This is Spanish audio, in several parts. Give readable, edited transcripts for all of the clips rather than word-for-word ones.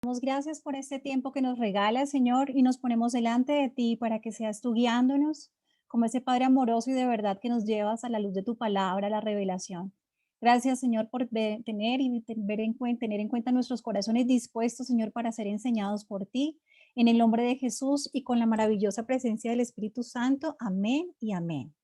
Damos gracias por este tiempo que nos regala, Señor, y nos ponemos delante de ti para que seas tú guiándonos como ese Padre amoroso y de verdad que nos llevas a la luz de tu palabra, a la revelación. Gracias, Señor, por tener y tener en cuenta nuestros corazones dispuestos, Señor, para ser enseñados por ti. En el nombre de Jesús y con la maravillosa presencia del Espíritu Santo. Amén y amén.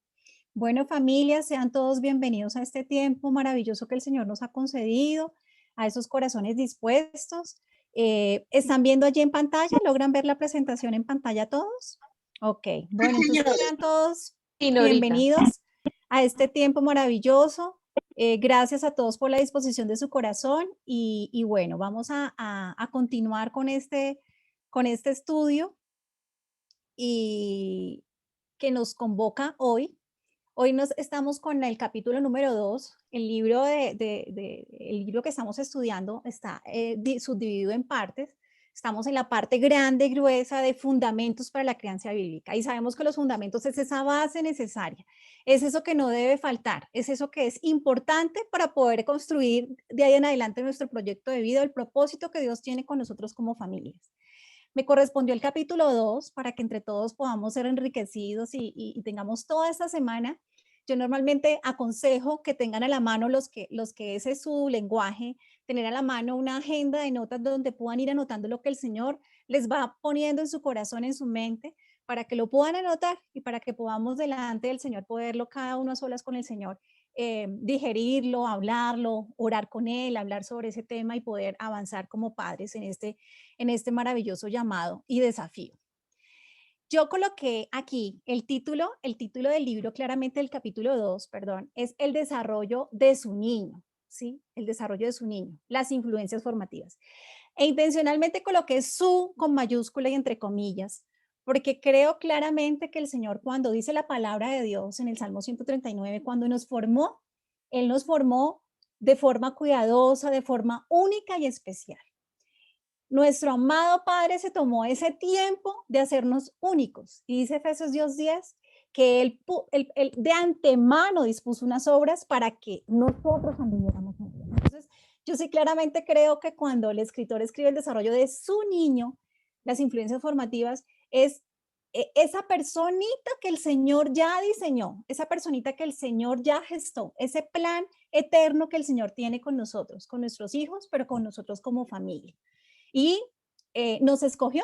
Bueno, familia, sean todos bienvenidos a este tiempo maravilloso que el Señor nos ha concedido, a esos corazones dispuestos. ¿Están viendo allí en pantalla? ¿Logran ver la presentación en pantalla todos? Ok, bueno, entonces sean todos Sí, Norita. bienvenidos a este tiempo maravilloso. Gracias a todos por la disposición de su corazón y bueno, vamos a continuar con este estudio y que nos convoca hoy. Hoy nos estamos con el capítulo número 2. El libro, el libro que estamos estudiando está subdividido en partes. Estamos en la parte grande, gruesa de fundamentos para la crianza bíblica. Y sabemos que los fundamentos es esa base necesaria. Es eso que no debe faltar. Es eso que es importante para poder construir de ahí en adelante nuestro proyecto de vida, el propósito que Dios tiene con nosotros como familias. Me correspondió el capítulo 2 para que entre todos podamos ser enriquecidos y tengamos toda esta semana. Yo normalmente aconsejo que tengan a la mano los que ese es su lenguaje, tener a la mano una agenda de notas donde puedan ir anotando lo que el Señor les va poniendo en su corazón, en su mente, para que lo puedan anotar y para que podamos delante del Señor poderlo cada uno a solas con el Señor, digerirlo, hablarlo, orar con Él, hablar sobre ese tema y poder avanzar como padres en este maravilloso llamado y desafío. Yo coloqué aquí el título del libro, claramente el capítulo 2, perdón, es el desarrollo de su niño, ¿sí? El desarrollo de su niño, las influencias formativas. E intencionalmente coloqué su con mayúscula y entre comillas, porque creo claramente que el Señor cuando dice la palabra de Dios en el Salmo 139, cuando nos formó, Él nos formó de forma cuidadosa, de forma única y especial. Nuestro amado Padre se tomó ese tiempo de hacernos únicos. Y dice Efesios 10 que él de antemano dispuso unas obras para que nosotros anduviéramos en ellas. Entonces, yo sí claramente creo que cuando el escritor escribe el desarrollo de su niño, las influencias formativas, es esa personita que el Señor ya diseñó, esa personita que el Señor ya gestó, ese plan eterno que el Señor tiene con nosotros, con nuestros hijos, pero con nosotros como familia y nos escogió,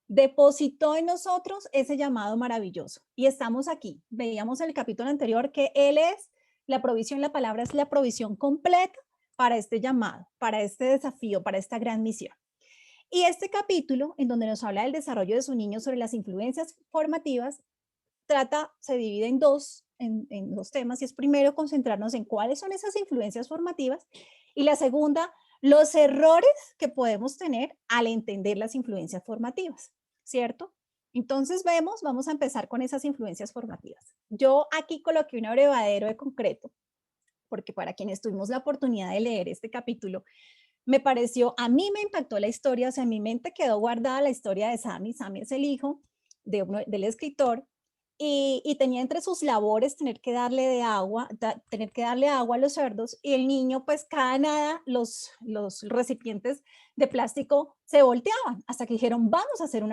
depositó en nosotros ese llamado maravilloso. Y estamos aquí. Veíamos en el capítulo anterior que Él es la provisión, la palabra es la provisión completa para este llamado, para este desafío, para esta gran misión. Y este capítulo, en donde nos habla del desarrollo de su niño sobre las influencias formativas, se divide en dos temas, y es primero concentrarnos en cuáles son esas influencias formativas, y la segunda, los errores que podemos tener al entender las influencias formativas, ¿cierto? Entonces vamos a empezar con esas influencias formativas. Yo aquí coloqué un abrevadero de concreto, porque para quienes tuvimos la oportunidad de leer este capítulo, a mí me impactó la historia, o sea, en mi mente quedó guardada la historia de Sammy. Sammy es el hijo del escritor, y tenía entre sus labores tener que darle agua a los cerdos, y el niño, pues cada nada, los recipientes de plástico se volteaban, hasta que dijeron, vamos a hacer un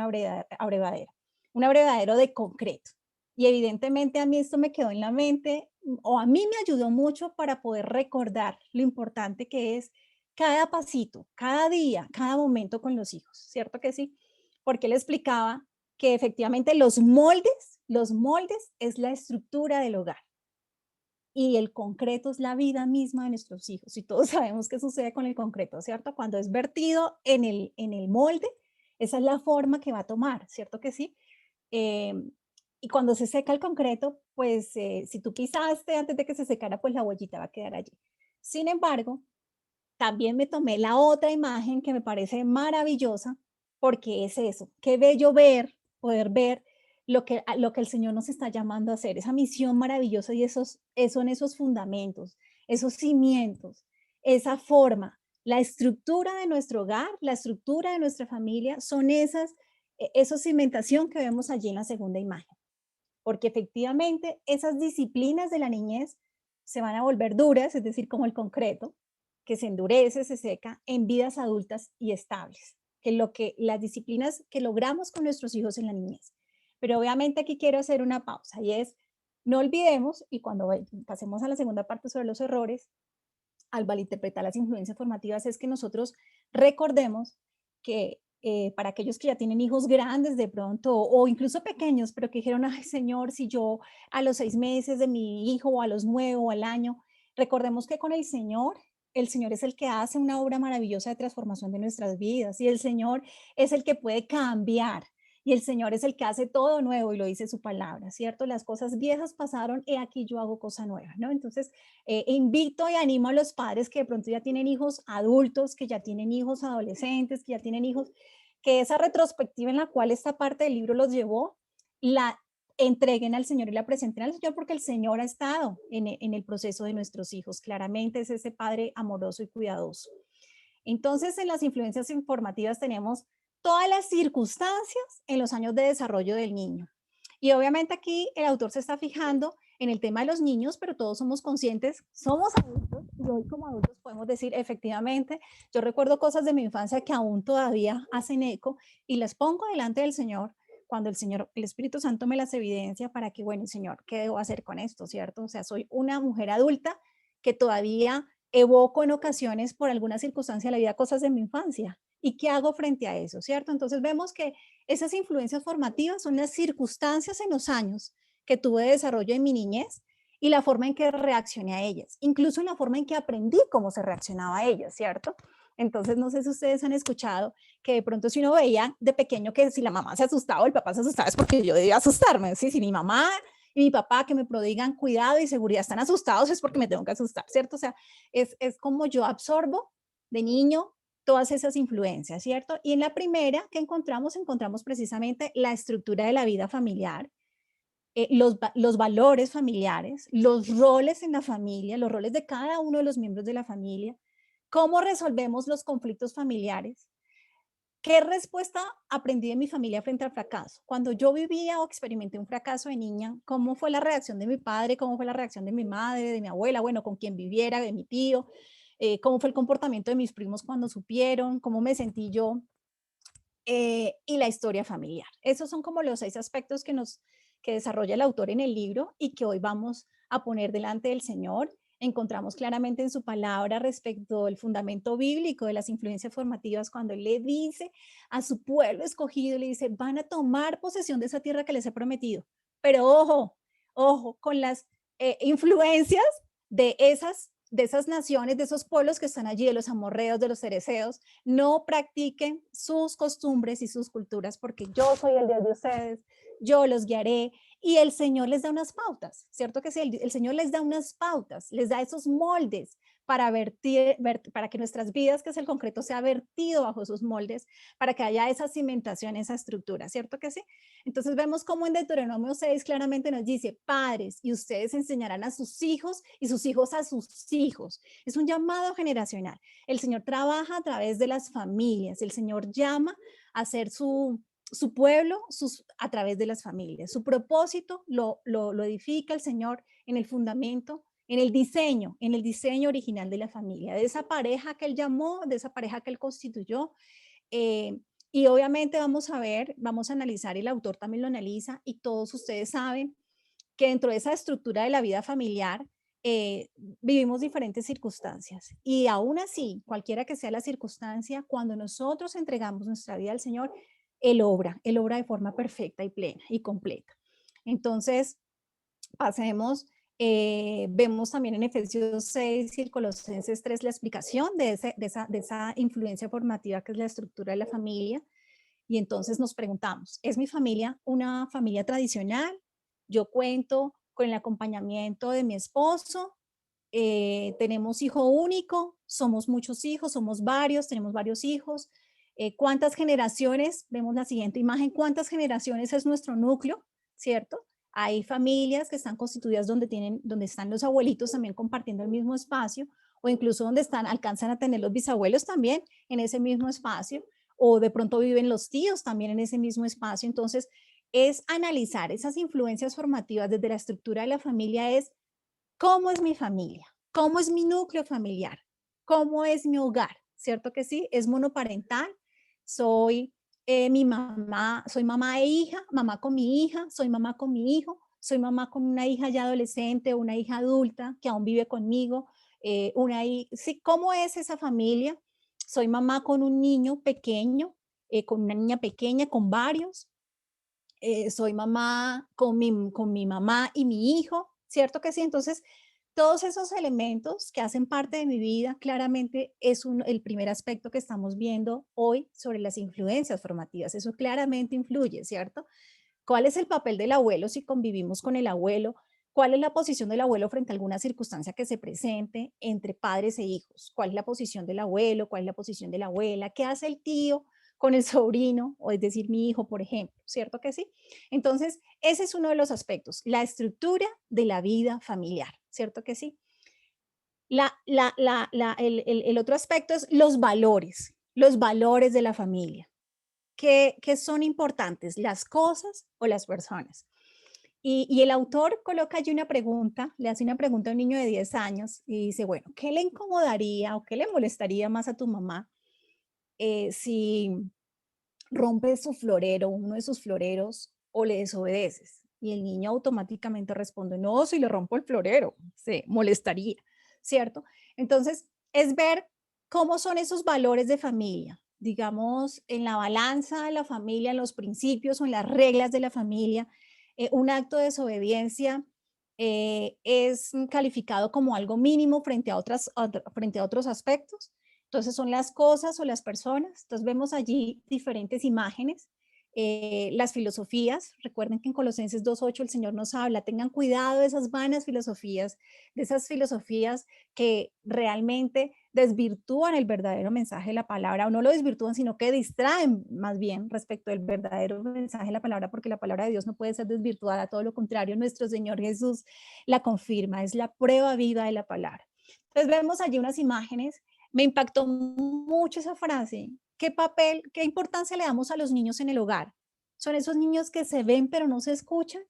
abrevadero de concreto. Y evidentemente a mí esto me quedó en la mente, o a mí me ayudó mucho para poder recordar lo importante que es cada pasito, cada día, cada momento con los hijos, ¿cierto que sí? Porque él explicaba que efectivamente los moldes es la estructura del hogar y el concreto es la vida misma de nuestros hijos. Y todos sabemos qué sucede con el concreto, ¿cierto? Cuando es vertido en el molde, esa es la forma que va a tomar, ¿cierto que sí? Eh, y cuando se seca el concreto, pues si tú pisaste antes de que se secara, pues la huellita va a quedar allí. Sin embargo, también me tomé la otra imagen que me parece maravillosa, porque es eso, qué bello poder ver lo que el Señor nos está llamando a hacer, esa misión maravillosa y son esos fundamentos, esos cimientos, esa forma, la estructura de nuestro hogar, la estructura de nuestra familia, son esa cimentación que vemos allí en la segunda imagen, porque efectivamente esas disciplinas de la niñez se van a volver duras, es decir, como el concreto, que se endurece, se seca en vidas adultas y estables. las disciplinas que logramos con nuestros hijos en la niñez. Pero obviamente aquí quiero hacer una pausa y es, no olvidemos, y cuando pasemos a la segunda parte sobre los errores, al malinterpretar las influencias formativas, es que nosotros recordemos que para aquellos que ya tienen hijos grandes de pronto, o incluso pequeños, pero que dijeron, ay Señor, si yo a los 6 meses de mi hijo, o a los 9 o al año, recordemos que con el Señor es el que hace una obra maravillosa de transformación de nuestras vidas, y el Señor es el que puede cambiar, y el Señor es el que hace todo nuevo, y lo dice su palabra, ¿cierto? Las cosas viejas pasaron, y aquí yo hago cosa nueva, ¿no? Entonces, invito y animo a los padres que de pronto ya tienen hijos adultos, que ya tienen hijos adolescentes, que ya tienen hijos, que esa retrospectiva en la cual esta parte del libro los llevó, la entreguen al Señor y la presenten al Señor, porque el Señor ha estado en el proceso de nuestros hijos. Claramente es ese Padre amoroso y cuidadoso. Entonces, en las influencias informativas tenemos todas las circunstancias en los años de desarrollo del niño. Y obviamente aquí el autor se está fijando en el tema de los niños, pero todos somos conscientes, somos adultos, y hoy como adultos podemos decir, efectivamente, yo recuerdo cosas de mi infancia que aún todavía hacen eco y las pongo delante del Señor cuando el Espíritu Santo me las evidencia para que, bueno, Señor, ¿qué debo hacer con esto? ¿Cierto? O sea, soy una mujer adulta que todavía evoco en ocasiones por alguna circunstancia de la vida cosas de mi infancia. ¿Y qué hago frente a eso? ¿Cierto? Entonces vemos que esas influencias formativas son las circunstancias en los años que tuve de desarrollo en mi niñez y la forma en que reaccioné a ellas, incluso en la forma en que aprendí cómo se reaccionaba a ellas, ¿cierto? Entonces, no sé si ustedes han escuchado que de pronto si uno veía de pequeño que si la mamá se asustaba o el papá se asustaba es porque yo debía asustarme, ¿sí? Si mi mamá y mi papá que me prodigan cuidado y seguridad están asustados es porque me tengo que asustar, ¿cierto? O sea, es como yo absorbo de niño todas esas influencias, ¿cierto? Y en la primera que encontramos precisamente la estructura de la vida familiar, los valores familiares, los roles en la familia, los roles de cada uno de los miembros de la familia, cómo resolvemos los conflictos familiares, qué respuesta aprendí de mi familia frente al fracaso. Cuando yo vivía o experimenté un fracaso de niña, cómo fue la reacción de mi padre, cómo fue la reacción de mi madre, de mi abuela, bueno, con quien viviera, de mi tío, cómo fue el comportamiento de mis primos cuando supieron, cómo me sentí yo, y la historia familiar. Esos son como los 6 aspectos que desarrolla el autor en el libro y que hoy vamos a poner delante del Señor. Encontramos claramente en su palabra respecto al fundamento bíblico de las influencias formativas cuando él le dice a su pueblo escogido, le dice, van a tomar posesión de esa tierra que les he prometido. Pero ojo, ojo, con las influencias de esas naciones, de esos pueblos que están allí, de los amorreos, de los cereceos, no practiquen sus costumbres y sus culturas, porque yo soy el Dios de ustedes, yo los guiaré, y el Señor les da unas pautas, ¿cierto que sí? El Señor les da unas pautas, les da esos moldes para para que nuestras vidas, que es el concreto, sea vertido bajo esos moldes, para que haya esa cimentación, esa estructura, ¿cierto que sí? Entonces vemos cómo en Deuteronomio 6 claramente nos dice, padres, y ustedes enseñarán a sus hijos y sus hijos a sus hijos. Es un llamado generacional. El Señor trabaja a través de las familias. El Señor llama a ser su pueblo a través de las familias. Su propósito lo edifica el Señor en el fundamento, en el diseño original de la familia, de esa pareja que Él llamó, de esa pareja que Él constituyó. Eh, y obviamente vamos a analizar, y el autor también lo analiza, y todos ustedes saben que dentro de esa estructura de la vida familiar vivimos diferentes circunstancias. Y aún así, cualquiera que sea la circunstancia, cuando nosotros entregamos nuestra vida al Señor, Él obra de forma perfecta y plena y completa. Entonces, pasemos, vemos también en Efesios 6 y el Colosenses 3 la explicación de esa influencia formativa que es la estructura de la familia. Y entonces nos preguntamos, ¿es mi familia una familia tradicional? Yo cuento con el acompañamiento de mi esposo, tenemos hijo único, somos muchos hijos, somos varios, tenemos varios hijos. ¿Cuántas generaciones? Vemos la siguiente imagen, ¿cuántas generaciones es nuestro núcleo? ¿Cierto? Hay familias que están constituidas donde están los abuelitos también compartiendo el mismo espacio, o incluso donde alcanzan a tener los bisabuelos también en ese mismo espacio, o de pronto viven los tíos también en ese mismo espacio. Entonces, es analizar esas influencias formativas desde la estructura de la familia, es cómo es mi familia, cómo es mi núcleo familiar, cómo es mi hogar, ¿cierto que sí? ¿Es monoparental? soy mi mamá, soy mamá e hija, mamá con mi hija, soy mamá con mi hijo, soy mamá con una hija ya adolescente o una hija adulta que aún vive conmigo, sí, ¿cómo es esa familia? Soy mamá con un niño pequeño, con una niña pequeña, con varios, soy mamá con mi mamá y mi hijo, ¿cierto que sí? Entonces, todos esos elementos que hacen parte de mi vida, claramente es el primer aspecto que estamos viendo hoy sobre las influencias formativas. Eso claramente influye, ¿cierto? ¿Cuál es el papel del abuelo si convivimos con el abuelo? ¿Cuál es la posición del abuelo frente a alguna circunstancia que se presente entre padres e hijos? ¿Cuál es la posición del abuelo? ¿Cuál es la posición de la abuela? ¿Qué hace el tío con el sobrino? O es decir, mi hijo, por ejemplo, ¿cierto que sí? Entonces, ese es uno de los aspectos, la estructura de la vida familiar, ¿cierto que sí? El otro aspecto es los valores de la familia. ¿Qué son importantes, las cosas o las personas? Y el autor coloca allí una pregunta, le hace una pregunta a un niño de 10 años y dice, bueno, ¿qué le incomodaría o qué le molestaría más a tu mamá si rompes su florero, uno de sus floreros, o le desobedeces? Y el niño automáticamente responde, no, si le rompo el florero, se molestaría, ¿cierto? Entonces, es ver cómo son esos valores de familia, digamos, en la balanza de la familia, en los principios o en las reglas de la familia. Un acto de desobediencia es calificado como algo mínimo frente a otros aspectos. Entonces son las cosas o las personas. Entonces vemos allí diferentes imágenes, las filosofías. Recuerden que en Colosenses 2:8 el Señor nos habla, tengan cuidado de esas vanas filosofías, de esas filosofías que realmente desvirtúan el verdadero mensaje de la palabra, o no lo desvirtúan, sino que distraen más bien respecto del verdadero mensaje de la palabra, porque la palabra de Dios no puede ser desvirtuada, todo lo contrario, nuestro Señor Jesús la confirma, es la prueba viva de la palabra. Entonces vemos allí unas imágenes, me impactó mucho esa frase. ¿Qué papel, qué importancia le damos a los niños en el hogar? Son esos niños que se ven pero no se escuchan.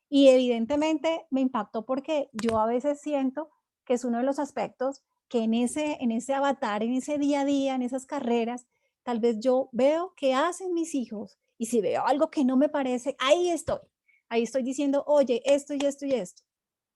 Y evidentemente me impactó porque yo a veces siento que es uno de los aspectos que en ese avatar, en ese día a día, en esas carreras, tal vez yo veo qué hacen mis hijos y si veo algo que no me parece, ahí estoy diciendo, oye, esto y esto y esto.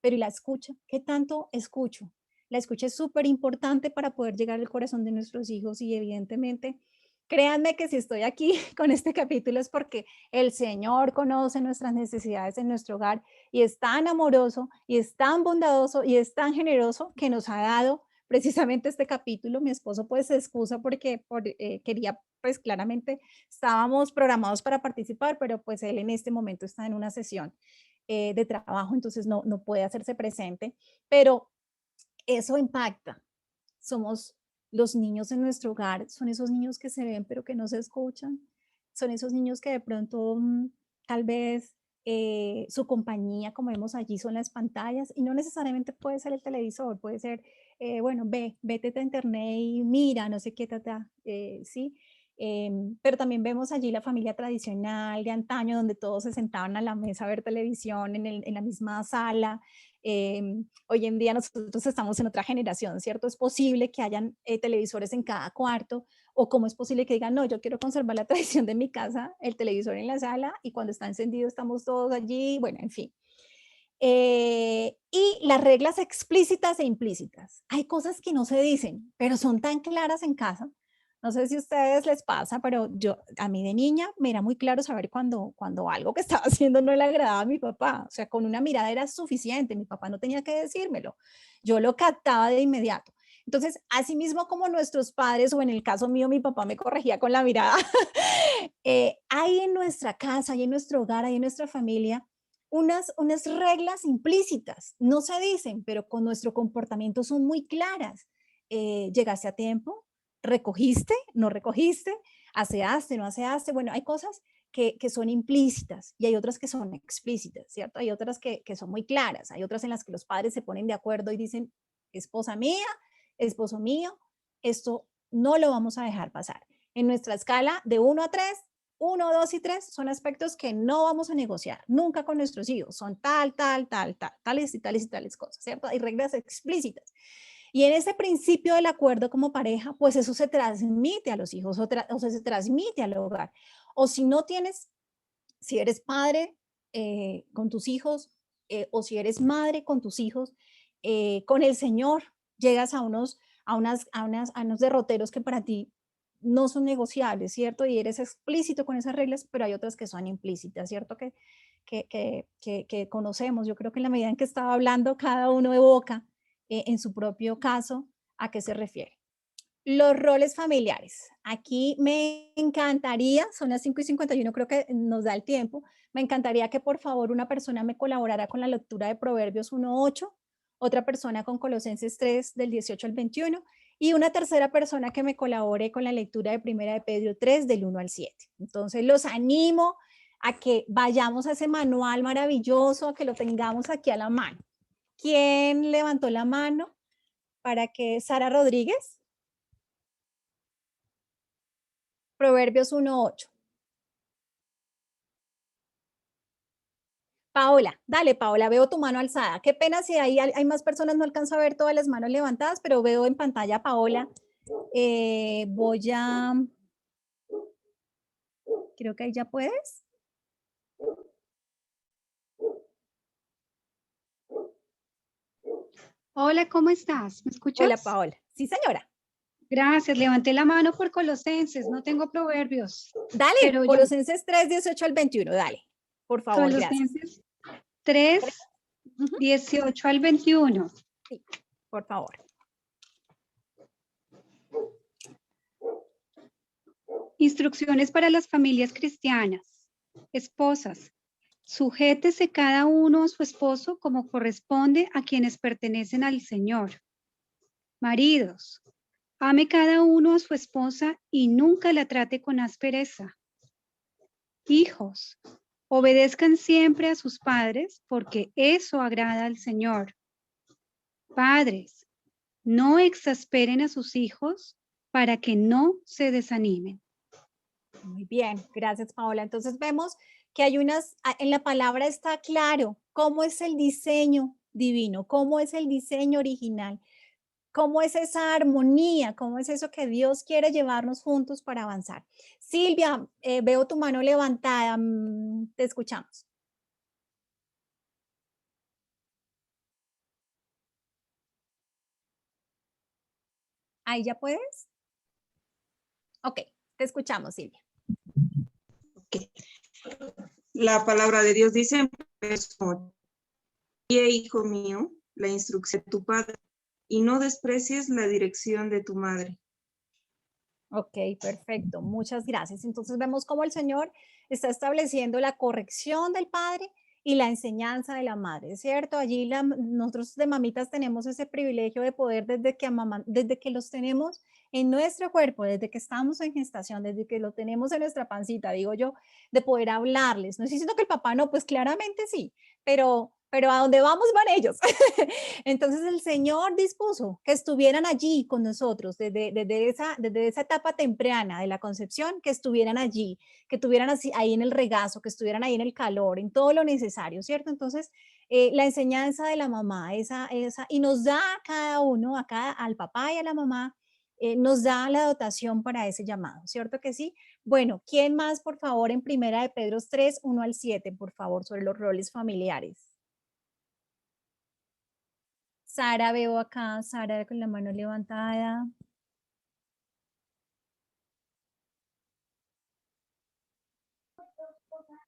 Pero ¿y la escucha? ¿Qué tanto escucho? La escucha es súper importante para poder llegar al corazón de nuestros hijos y evidentemente, créanme que si estoy aquí con este capítulo es porque el Señor conoce nuestras necesidades en nuestro hogar y es tan amoroso y es tan bondadoso y es tan generoso que nos ha dado precisamente este capítulo. Mi esposo pues se excusa porque quería, pues claramente estábamos programados para participar, pero pues él en este momento está en una sesión de trabajo, entonces no puede hacerse presente, pero eso impacta. Somos los niños en nuestro hogar, son esos niños que se ven pero que no se escuchan, son esos niños que de pronto tal vez su compañía, como vemos allí, son las pantallas y no necesariamente puede ser el televisor, puede ser, bueno, vete a internet y mira, no sé qué, ¿sí? Pero también vemos allí la familia tradicional de antaño, donde todos se sentaban a la mesa a ver televisión en la misma sala. Hoy en día nosotros estamos en otra generación, ¿cierto? Es posible que hayan televisores en cada cuarto, o cómo es posible que digan, no, yo quiero conservar la tradición de mi casa, el televisor en la sala, y cuando está encendido estamos todos allí, bueno, en fin. Y las reglas explícitas e implícitas. Hay cosas que no se dicen, pero son tan claras en casa. No sé si a ustedes les pasa, pero a mí de niña me era muy claro saber cuando algo que estaba haciendo no le agradaba a mi papá. O sea, con una mirada era suficiente. Mi papá no tenía que decírmelo. Yo lo captaba de inmediato. Entonces, así mismo como nuestros padres, o en el caso mío, mi papá me corregía con la mirada, hay en nuestra casa, hay en nuestro hogar, hay en nuestra familia unas reglas implícitas, no se dicen, pero con nuestro comportamiento son muy claras. ¿Llegaste a tiempo? ¿Recogiste? ¿No recogiste? ¿Aseaste? ¿No aseaste? Bueno, hay cosas que son implícitas y hay otras que son explícitas, ¿cierto? Hay otras que son muy claras, hay otras en las que los padres se ponen de acuerdo y dicen, esposa mía, esposo mío, esto no lo vamos a dejar pasar. En nuestra escala de 1 a 3, 1, 2 y 3 son aspectos que no vamos a negociar nunca con nuestros hijos. Son tales y tales y tales cosas, ¿cierto? Hay reglas explícitas. Y en ese principio del acuerdo como pareja, pues eso se transmite a los hijos o sea, se transmite al hogar. O si no tienes, si eres padre con tus hijos o si eres madre con tus hijos, con el Señor llegas a unos derroteros que para ti no son negociables, ¿cierto? Y eres explícito con esas reglas, pero hay otras que son implícitas, ¿cierto? Que conocemos. Yo creo que en la medida en que estaba hablando, cada uno evoca en su propio caso a qué se refiere. Los roles familiares. Aquí me encantaría, son las 5:51, creo que nos da el tiempo, me encantaría que por favor una persona me colaborara con la lectura de Proverbios 1:8, otra persona con Colosenses 3 del 18 al 21 y una tercera persona que me colabore con la lectura de Primera de Pedro 3 del 1 al 7. Entonces los animo a que vayamos a ese manual maravilloso, a que lo tengamos aquí a la mano. ¿Quién levantó la mano para que Sara Rodríguez? Proverbios 1:8. Paola, dale Paola, veo tu mano alzada. Qué pena si hay más personas, no alcanzo a ver todas las manos levantadas, pero veo en pantalla a Paola. Voy a, creo que ahí ya puedes. Hola, ¿cómo estás? ¿Me Hola escuchas? Paola. Sí, señora. Gracias, levanté la mano por Colosenses, no tengo proverbios, Dale, pero ya, Colosenses 3, 18 al 21, dale. Por favor, gracias. Colosenses 3, Ujú, 18 al 21. sí, por favor. Instrucciones para las familias cristianas. Esposas, sujétese cada uno a su esposo como corresponde a quienes pertenecen al Señor. Maridos, ame cada uno a su esposa y nunca la trate con aspereza. Hijos, obedezcan siempre a sus padres porque eso agrada al Señor. Padres, no exasperen a sus hijos para que no se desanimen. Muy bien, gracias Paola. Entonces vemos que hay en la palabra está claro cómo es el diseño divino, cómo es el diseño original, cómo es esa armonía, cómo es eso que Dios quiere llevarnos juntos para avanzar. Silvia, veo tu mano levantada, te escuchamos. Ahí ya puedes. Ok, te escuchamos, Silvia. Ok. La palabra de Dios dice, hijo mío, la instrucción de tu padre, y no desprecies la dirección de tu madre. Ok, perfecto. Muchas gracias. Entonces vemos cómo el Señor está estableciendo la corrección del padre y la enseñanza de la madre, ¿cierto? Allí nosotros de mamitas tenemos ese privilegio de poder desde que los tenemos en nuestro cuerpo, desde que estamos en gestación, desde que lo tenemos en nuestra pancita, digo yo, de poder hablarles. No estoy diciendo que el papá no, pues claramente sí, pero a donde vamos van ellos. Entonces el Señor dispuso que estuvieran allí con nosotros desde esa etapa temprana de la concepción, que estuvieran allí, que estuvieran así, ahí en el regazo, que estuvieran ahí en el calor, en todo lo necesario, ¿cierto? Entonces, la enseñanza de la mamá, y nos da a cada uno, al papá y a la mamá, nos da la dotación para ese llamado, ¿cierto que sí? Bueno, ¿quién más, por favor, en Primera de Pedro 3, 1 al 7, por favor, sobre los roles familiares? Sara, veo acá, Sara con la mano levantada.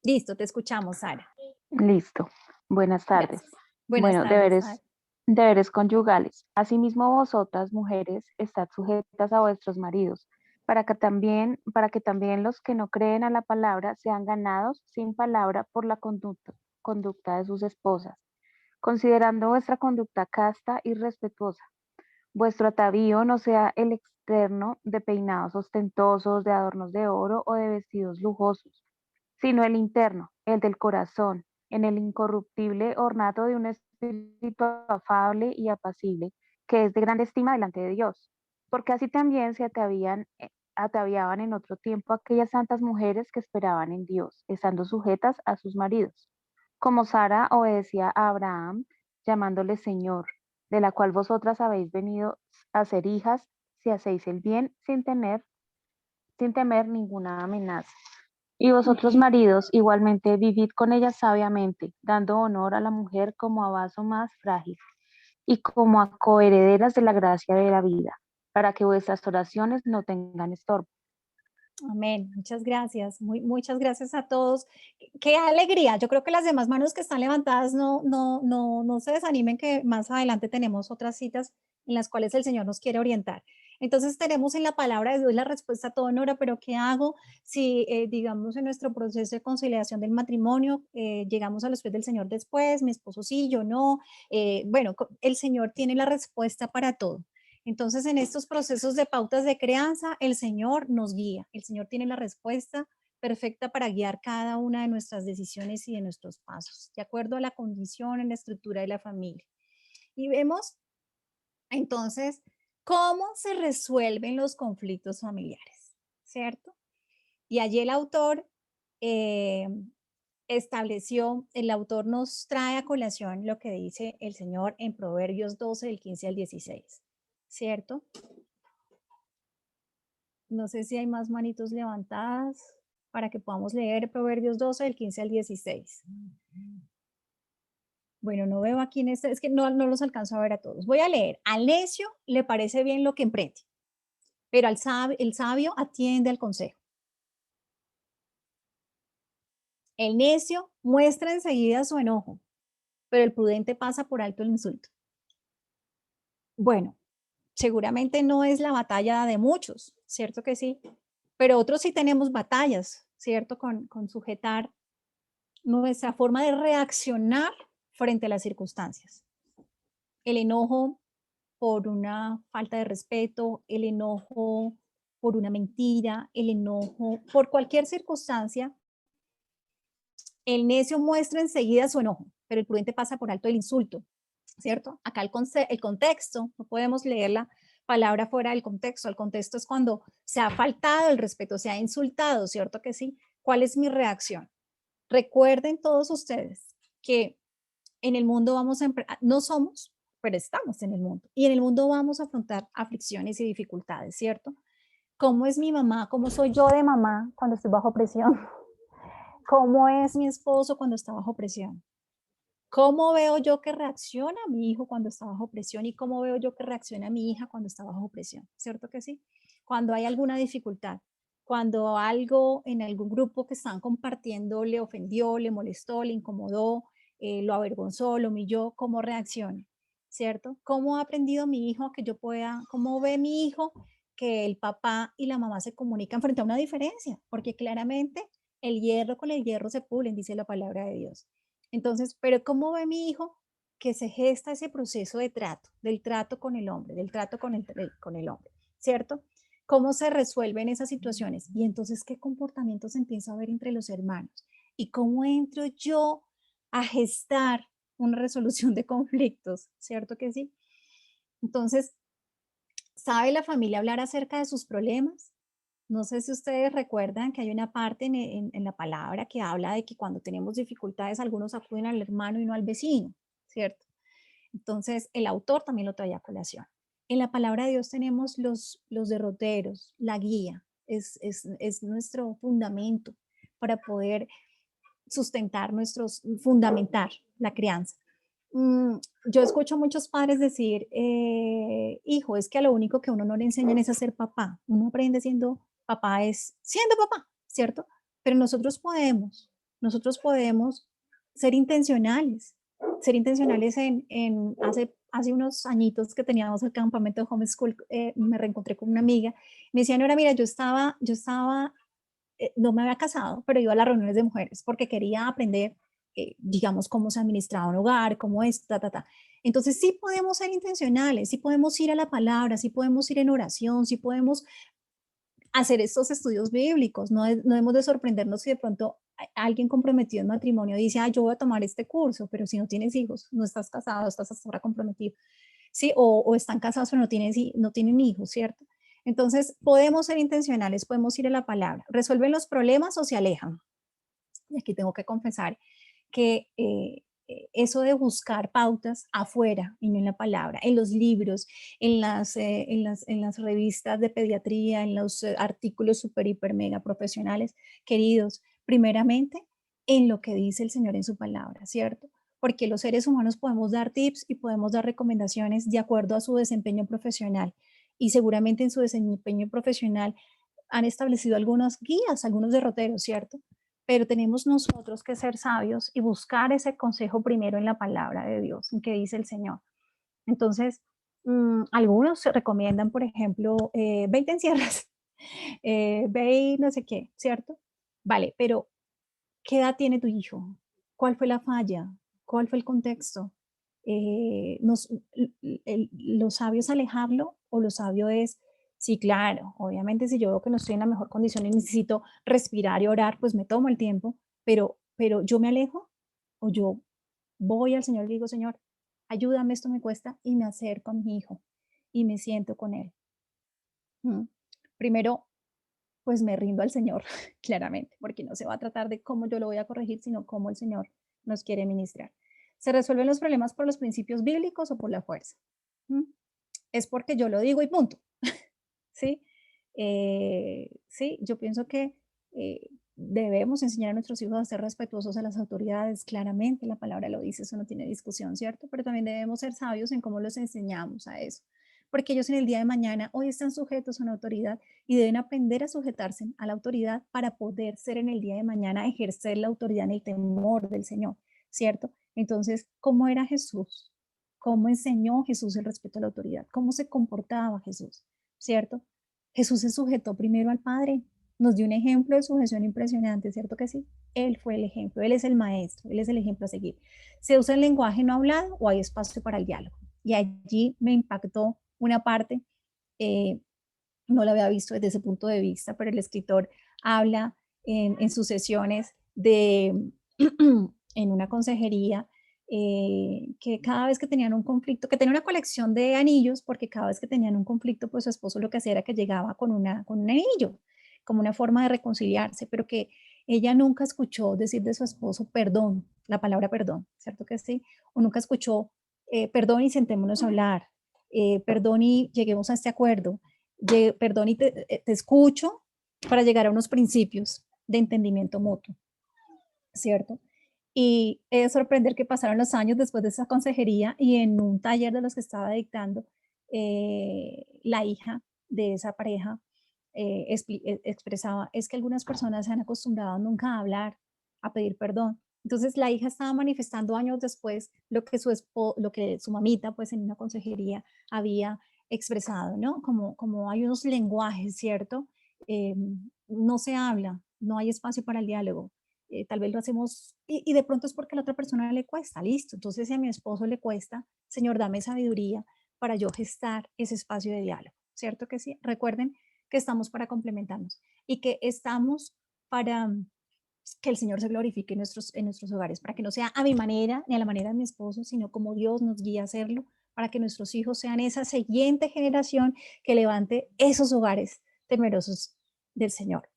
Listo, te escuchamos, Sara. Listo. Buenas tardes. Gracias. Buenas Bueno, tardes, Sara. deberes conyugales. Asimismo, vosotras, mujeres, estad sujetas a vuestros maridos, para que también los que no creen a la palabra sean ganados sin palabra por la conducta de sus esposas, considerando vuestra conducta casta y respetuosa. Vuestro atavío no sea el externo de peinados ostentosos, de adornos de oro o de vestidos lujosos, sino el interno, el del corazón, en el incorruptible ornato de un espíritu afable y apacible, que es de gran estima delante de Dios. Porque así también ataviaban en otro tiempo aquellas santas mujeres que esperaban en Dios, estando sujetas a sus maridos. Como Sara obedecía a Abraham, llamándole Señor, de la cual vosotras habéis venido a ser hijas si hacéis el bien sin temer ninguna amenaza. Y vosotros, maridos, igualmente vivid con ella sabiamente, dando honor a la mujer como a vaso más frágil y como a coherederas de la gracia de la vida, para que vuestras oraciones no tengan estorbo. Amén. Muchas gracias. Muchas gracias a todos. Qué alegría. Yo creo que las demás manos que están levantadas no se desanimen, que más adelante tenemos otras citas en las cuales el Señor nos quiere orientar. Entonces tenemos en la palabra de Dios la respuesta a todo, Nora, pero ¿qué hago si, digamos, en nuestro proceso de conciliación del matrimonio llegamos a los pies del Señor después, mi esposo sí, yo no? Bueno, el Señor tiene la respuesta para todo. Entonces, en estos procesos de pautas de crianza, el Señor nos guía. El Señor tiene la respuesta perfecta para guiar cada una de nuestras decisiones y de nuestros pasos, de acuerdo a la condición, en la estructura de la familia. Y vemos, entonces, cómo se resuelven los conflictos familiares, ¿cierto? Y allí el autor el autor nos trae a colación lo que dice el Señor en Proverbios 12, del 15 al 16, ¿cierto? No sé si hay más manitos levantadas para que podamos leer Proverbios 12, del 15 al 16. Bueno, no veo aquí es que no los alcanzo a ver a todos. Voy a leer. Al necio le parece bien lo que emprende, pero el sabio atiende al consejo. El necio muestra enseguida su enojo, pero el prudente pasa por alto el insulto. Bueno, seguramente no es la batalla de muchos, ¿cierto que sí? Pero otros sí tenemos batallas, ¿cierto? Con sujetar nuestra forma de reaccionar frente a las circunstancias. El enojo por una falta de respeto, el enojo por una mentira, el enojo por cualquier circunstancia. El necio muestra enseguida su enojo, pero el prudente pasa por alto el insulto, ¿cierto? Acá el contexto, no podemos leer la palabra fuera del contexto. El contexto es cuando se ha faltado el respeto, se ha insultado, ¿cierto que sí? ¿Cuál es mi reacción? Recuerden todos ustedes que en el mundo no somos, pero estamos en el mundo. Y en el mundo vamos a afrontar aflicciones y dificultades, ¿cierto? ¿Cómo es mi mamá? ¿Cómo soy yo de mamá cuando estoy bajo presión? ¿Cómo es mi esposo cuando está bajo presión? ¿Cómo veo yo que reacciona mi hijo cuando está bajo presión? ¿Y cómo veo yo que reacciona mi hija cuando está bajo presión? ¿Cierto que sí? Cuando hay alguna dificultad, cuando algo en algún grupo que están compartiendo le ofendió, le molestó, le incomodó, lo avergonzó, lo humilló, ¿cómo reacciona? ¿Cierto? ¿Cómo ha aprendido mi hijo que yo pueda, cómo ve mi hijo que el papá y la mamá se comunican frente a una diferencia? Porque claramente el hierro con el hierro se pulen, dice la palabra de Dios. Entonces, pero ¿cómo ve mi hijo que se gesta ese proceso de trato, del trato con el hombre, del trato con el hombre, ¿cierto? ¿Cómo se resuelven esas situaciones? Y entonces, ¿qué comportamientos empieza a ver entre los hermanos? ¿Y cómo entro yo a gestar una resolución de conflictos? ¿Cierto que sí? Entonces, ¿sabe la familia hablar acerca de sus problemas? No sé si ustedes recuerdan que hay una parte en la palabra que habla de que cuando tenemos dificultades, algunos acuden al hermano y no al vecino, ¿cierto? Entonces, el autor también lo trae a colación. En la palabra de Dios tenemos los derroteros, la guía, es nuestro fundamento para poder fundamentar la crianza. Yo escucho a muchos padres decir, hijo, es que a lo único que uno no le enseñan es a ser papá. Uno aprende siendo papá, es siendo papá, ¿cierto? Pero nosotros podemos ser intencionales hace unos añitos que teníamos el campamento de homeschool, me reencontré con una amiga, me decía, Nora, mira, yo estaba no me había casado, pero iba a las reuniones de mujeres porque quería aprender, digamos, cómo se administraba un hogar, cómo es, Entonces sí podemos ser intencionales, sí podemos ir a la palabra, sí podemos ir en oración, sí podemos hacer estos estudios bíblicos. No hemos de sorprendernos si de pronto alguien comprometido en matrimonio dice, yo voy a tomar este curso, pero si no tienes hijos, no estás casado, estás hasta ahora comprometido, ¿sí? O están casados pero no tienen hijos, ¿cierto? Entonces, podemos ser intencionales, podemos ir a la palabra. ¿Resuelven los problemas o se alejan? Y aquí tengo que confesar que eso de buscar pautas afuera y no en la palabra, en los libros, en las revistas de pediatría, en los artículos super, hiper, mega profesionales, queridos, primeramente en lo que dice el Señor en su palabra, ¿cierto? Porque los seres humanos podemos dar tips y podemos dar recomendaciones de acuerdo a su desempeño profesional. Y seguramente en su desempeño profesional han establecido algunas guías, algunos derroteros, ¿cierto? Pero tenemos nosotros que ser sabios y buscar ese consejo primero en la palabra de Dios, en que dice el Señor. Entonces, algunos se recomiendan, por ejemplo, ve y te encierras, ve y no sé qué, ¿cierto? Vale, pero ¿qué edad tiene tu hijo? ¿Cuál fue la falla? ¿Cuál fue el contexto? ¿Lo sabio es alejarlo o lo sabio es, sí, claro, obviamente si yo veo que no estoy en la mejor condición y necesito respirar y orar, pues me tomo el tiempo, pero yo me alejo o yo voy al Señor y digo, Señor, ayúdame, esto me cuesta, y me acerco a mi hijo y me siento con él. Primero, pues me rindo al Señor, claramente, porque no se va a tratar de cómo yo lo voy a corregir, sino cómo el Señor nos quiere ministrar. ¿Se resuelven los problemas por los principios bíblicos o por la fuerza? Es porque yo lo digo y punto. ¿Sí? Sí, yo pienso que debemos enseñar a nuestros hijos a ser respetuosos a las autoridades, claramente, la palabra lo dice, eso no tiene discusión, ¿cierto? Pero también debemos ser sabios en cómo los enseñamos a eso, porque ellos en el día de mañana hoy están sujetos a una autoridad y deben aprender a sujetarse a la autoridad para poder ser en el día de mañana ejercer la autoridad en el temor del Señor, ¿cierto? Entonces, ¿cómo era Jesús? ¿Cómo enseñó Jesús el respeto a la autoridad? ¿Cómo se comportaba Jesús? ¿Cierto? Jesús se sujetó primero al Padre, nos dio un ejemplo de sujeción impresionante, ¿cierto que sí? Él fue el ejemplo, Él es el maestro, Él es el ejemplo a seguir. ¿Se usa el lenguaje no hablado o hay espacio para el diálogo? Y allí me impactó una parte, no la había visto desde ese punto de vista, pero el escritor habla en sus sesiones de, en una consejería, que cada vez que tenían un conflicto, que tenía una colección de anillos, porque cada vez que tenían un conflicto, pues su esposo lo que hacía era que llegaba con un anillo, como una forma de reconciliarse, pero que ella nunca escuchó decir de su esposo perdón, la palabra perdón, ¿cierto que sí? O nunca escuchó perdón y sentémonos a hablar, perdón y lleguemos a este acuerdo, perdón y te escucho para llegar a unos principios de entendimiento mutuo, ¿cierto? Y es sorprender que pasaron los años después de esa consejería y en un taller de los que estaba dictando, la hija de esa pareja expresaba, es que algunas personas se han acostumbrado nunca a hablar, a pedir perdón. Entonces la hija estaba manifestando años después lo que su mamita, pues en una consejería, había expresado, ¿no? Como hay unos lenguajes, ¿cierto? No se habla, no hay espacio para el diálogo. Tal vez lo hacemos y de pronto es porque a la otra persona le cuesta, listo. Entonces, si a mi esposo le cuesta, Señor, dame sabiduría para yo gestar ese espacio de diálogo, ¿cierto que sí? Recuerden que estamos para complementarnos y que estamos para que el Señor se glorifique en nuestros hogares, para que no sea a mi manera ni a la manera de mi esposo, sino como Dios nos guía a hacerlo, para que nuestros hijos sean esa siguiente generación que levante esos hogares temerosos del Señor.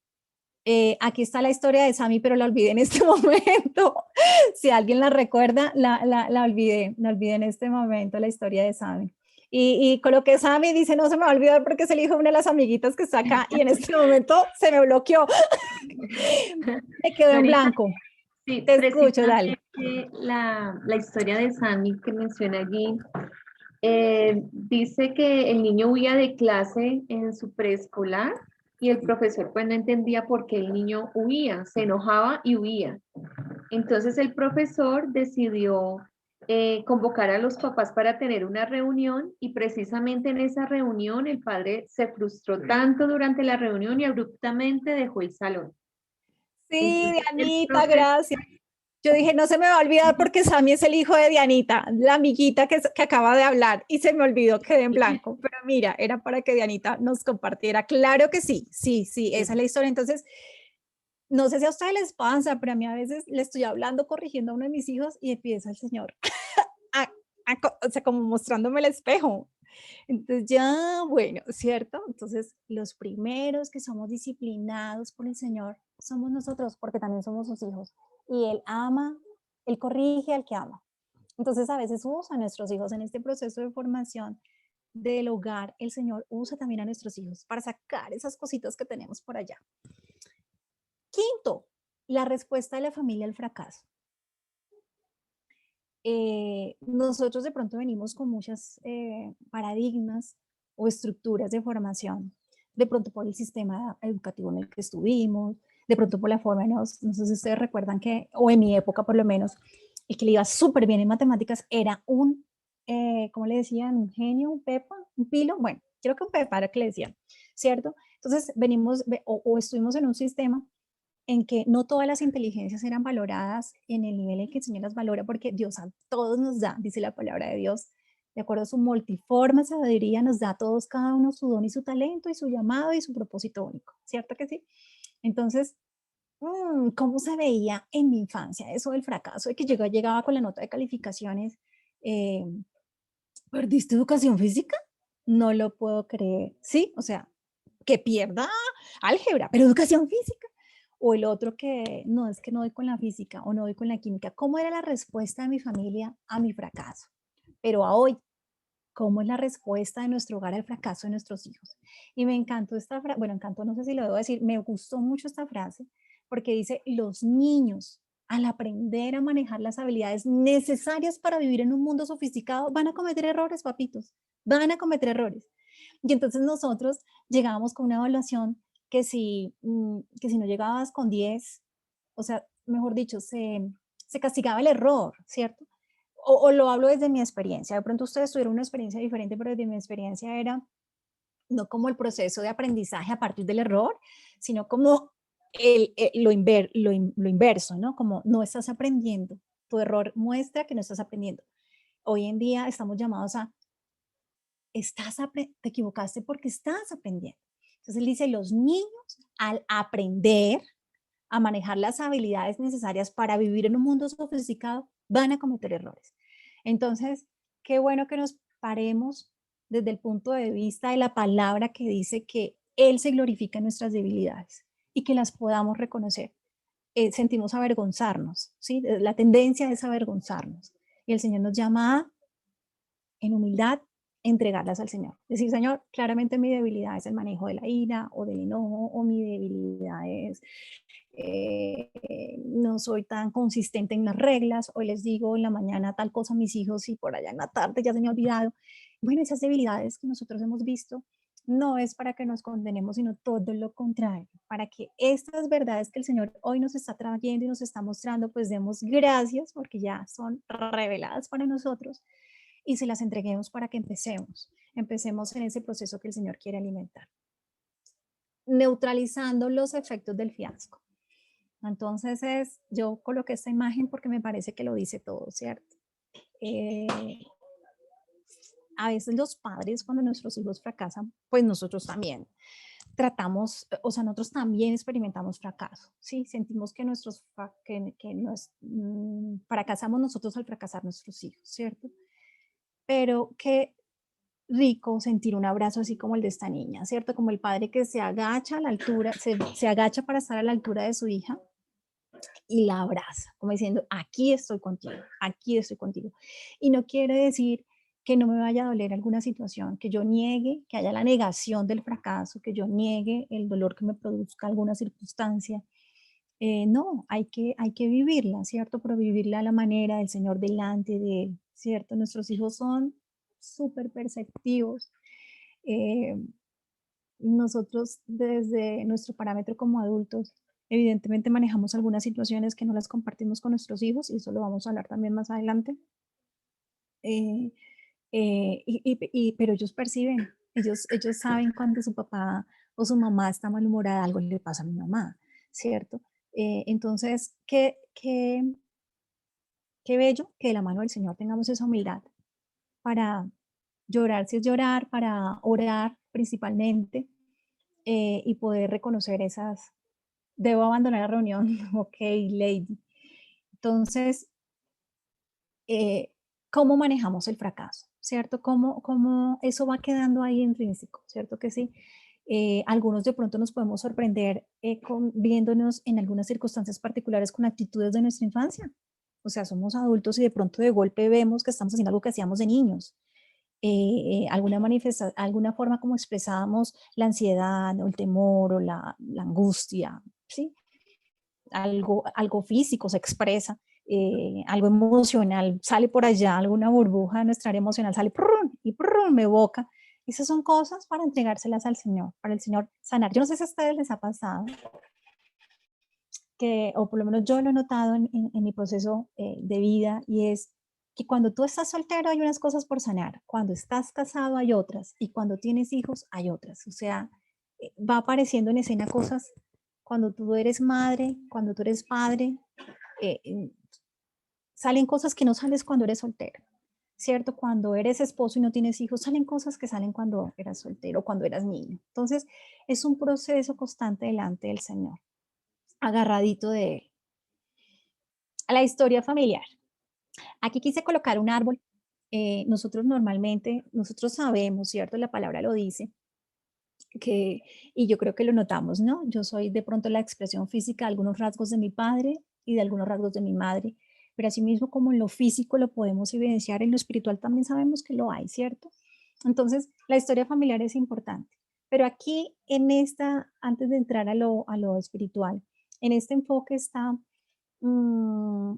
Aquí está la historia de Sammy, pero la olvidé en este momento. Si alguien la recuerda, la olvidé en este momento la historia de Sammy. Y coloqué Sammy, dice, no se me va a olvidar porque es el hijo de una de las amiguitas que está acá y en este momento se me bloqueó. Me quedó en blanco. Sí, te escucho, dale. La historia de Sammy que menciona allí, dice que el niño huía de clase en su preescolar y el profesor pues no entendía por qué el niño huía, se enojaba y huía. Entonces el profesor decidió convocar a los papás para tener una reunión y precisamente en esa reunión el padre se frustró tanto durante la reunión y abruptamente dejó el salón. Sí, Dianita, gracias. Yo dije, no se me va a olvidar porque Sammy es el hijo de Dianita, la amiguita que acaba de hablar y se me olvidó, quedé en blanco. Pero mira, era para que Dianita nos compartiera. Claro que sí, esa es la historia. Entonces, no sé si a ustedes les pasa, pero a mí a veces le estoy hablando, corrigiendo a uno de mis hijos y empieza el Señor, o sea, como mostrándome el espejo. Entonces ya, bueno, ¿cierto? Entonces los primeros que somos disciplinados por el Señor somos nosotros, porque también somos sus hijos. Y Él ama Él corrige al que ama. Entonces a veces usa a nuestros hijos en este proceso de formación del hogar. El Señor usa también a nuestros hijos para sacar esas cositas que tenemos por allá. Quinto, la respuesta de la familia al fracaso. Nosotros de pronto venimos con muchas paradigmas o estructuras de formación, de pronto por el sistema educativo en el que estuvimos, de pronto por la forma, no sé si ustedes recuerdan que, o en mi época por lo menos, el que le iba súper bien en matemáticas era un, ¿cómo le decían? Un genio, un pepa, un pilo, bueno, creo que un pepa era que le decían, ¿cierto? Entonces venimos o estuvimos en un sistema en que no todas las inteligencias eran valoradas en el nivel en que el Señor las valora, porque Dios a todos nos da, dice la palabra de Dios, de acuerdo a su multiforme sabiduría, nos da a todos cada uno su don y su talento y su llamado y su propósito único, ¿cierto que sí? Entonces, ¿cómo se veía en mi infancia eso del fracaso, de que llegaba con la nota de calificaciones? eh, ¿Perdiste educación física? No lo puedo creer, ¿sí? O sea, que pierda álgebra, pero educación física. O el otro que no, es que no doy con la física o no doy con la química. ¿Cómo era la respuesta de mi familia a mi fracaso? Pero a hoy, ¿cómo es la respuesta de nuestro hogar al fracaso de nuestros hijos? Y me encantó esta frase, bueno, encantó, no sé si lo debo decir, me gustó mucho esta frase porque dice, los niños al aprender a manejar las habilidades necesarias para vivir en un mundo sofisticado van a cometer errores, papitos, van a cometer errores. Y entonces nosotros llegábamos con una evaluación que si no llegabas con 10, o sea, mejor dicho, se castigaba el error, ¿cierto? O lo hablo desde mi experiencia. De pronto ustedes tuvieron una experiencia diferente, pero desde mi experiencia era no como el proceso de aprendizaje a partir del error, sino como lo inverso, ¿no? Como no estás aprendiendo. Tu error muestra que no estás aprendiendo. Hoy en día estamos llamados a te equivocaste porque estás aprendiendo. Entonces él dice, los niños al aprender a manejar las habilidades necesarias para vivir en un mundo sofisticado van a cometer errores. Entonces, qué bueno que nos paremos desde el punto de vista de la palabra que dice que Él se glorifica en nuestras debilidades y que las podamos reconocer. Sentimos avergonzarnos, ¿sí? La tendencia es avergonzarnos. Y el Señor nos llama en humildad, entregarlas al Señor. Decir, Señor, claramente mi debilidad es el manejo de la ira o del enojo, o mi debilidad es no soy tan consistente en las reglas, hoy les digo en la mañana tal cosa a mis hijos y por allá en la tarde ya se me ha olvidado. Bueno, esas debilidades que nosotros hemos visto no es para que nos condenemos, sino todo lo contrario, para que estas verdades que el Señor hoy nos está trayendo y nos está mostrando, pues demos gracias porque ya son reveladas para nosotros y se las entreguemos para que empecemos en ese proceso que el Señor quiere alimentar, neutralizando los efectos del fiasco. Entonces yo coloqué esta imagen porque me parece que lo dice todo, ¿cierto? A veces los padres cuando nuestros hijos fracasan, pues nosotros también tratamos, o sea, nosotros también experimentamos fracaso, ¿sí? Sentimos que fracasamos nosotros al fracasar nuestros hijos, ¿cierto? Pero qué rico sentir un abrazo así como el de esta niña, ¿cierto? Como el padre que se agacha a la altura, se agacha para estar a la altura de su hija y la abraza, como diciendo, aquí estoy contigo, aquí estoy contigo. Y no quiere decir que no me vaya a doler alguna situación, que yo niegue, que haya la negación del fracaso, que yo niegue el dolor que me produzca alguna circunstancia. No, hay que vivirla, ¿cierto? Pero vivirla a la manera del Señor delante de Él, ¿cierto? Nuestros hijos son súper perceptivos. Nosotros desde nuestro parámetro como adultos, evidentemente manejamos algunas situaciones que no las compartimos con nuestros hijos y eso lo vamos a hablar también más adelante. Pero ellos perciben, ellos saben cuando su papá o su mamá está malhumorada, algo le pasa a mi mamá, ¿cierto? Entonces, qué bello que de la mano del Señor tengamos esa humildad para llorar si es llorar, para orar principalmente, y poder reconocer esas, debo abandonar la reunión, ok, lady. Entonces, ¿cómo manejamos el fracaso? ¿Cierto? ¿Cómo eso va quedando ahí intrínseco? ¿Cierto que sí? Algunos de pronto nos podemos sorprender viéndonos en algunas circunstancias particulares con actitudes de nuestra infancia. O sea, somos adultos y de pronto de golpe vemos que estamos haciendo algo que hacíamos de niños. Alguna forma como expresábamos la ansiedad o el temor o la angustia, ¿sí? Algo físico se expresa, algo emocional sale por allá, alguna burbuja de nuestra área emocional sale y me evoca. Esas son cosas para entregárselas al Señor, para el Señor sanar. Yo no sé si a ustedes les ha pasado, o por lo menos yo lo he notado en mi proceso de vida, y es que cuando tú estás soltero hay unas cosas por sanar, cuando estás casado hay otras, y cuando tienes hijos hay otras. O sea, va apareciendo en escena cosas cuando tú eres madre, cuando tú eres padre, salen cosas que no sales cuando eres soltero, ¿cierto? Cuando eres esposo y no tienes hijos, salen cosas que salen cuando eras soltero, cuando eras niño. Entonces, es un proceso constante delante del Señor, agarradito de Él. A la historia familiar. Aquí quise colocar un árbol. Nosotros normalmente, nosotros sabemos, ¿cierto? La palabra lo dice, y yo creo que lo notamos, ¿no? Yo soy de pronto la expresión física de algunos rasgos de mi padre y de algunos rasgos de mi madre, pero asimismo como en lo físico lo podemos evidenciar, en lo espiritual también sabemos que lo hay, ¿cierto? Entonces, la historia familiar es importante. Pero aquí, antes de entrar a lo espiritual, en este enfoque está,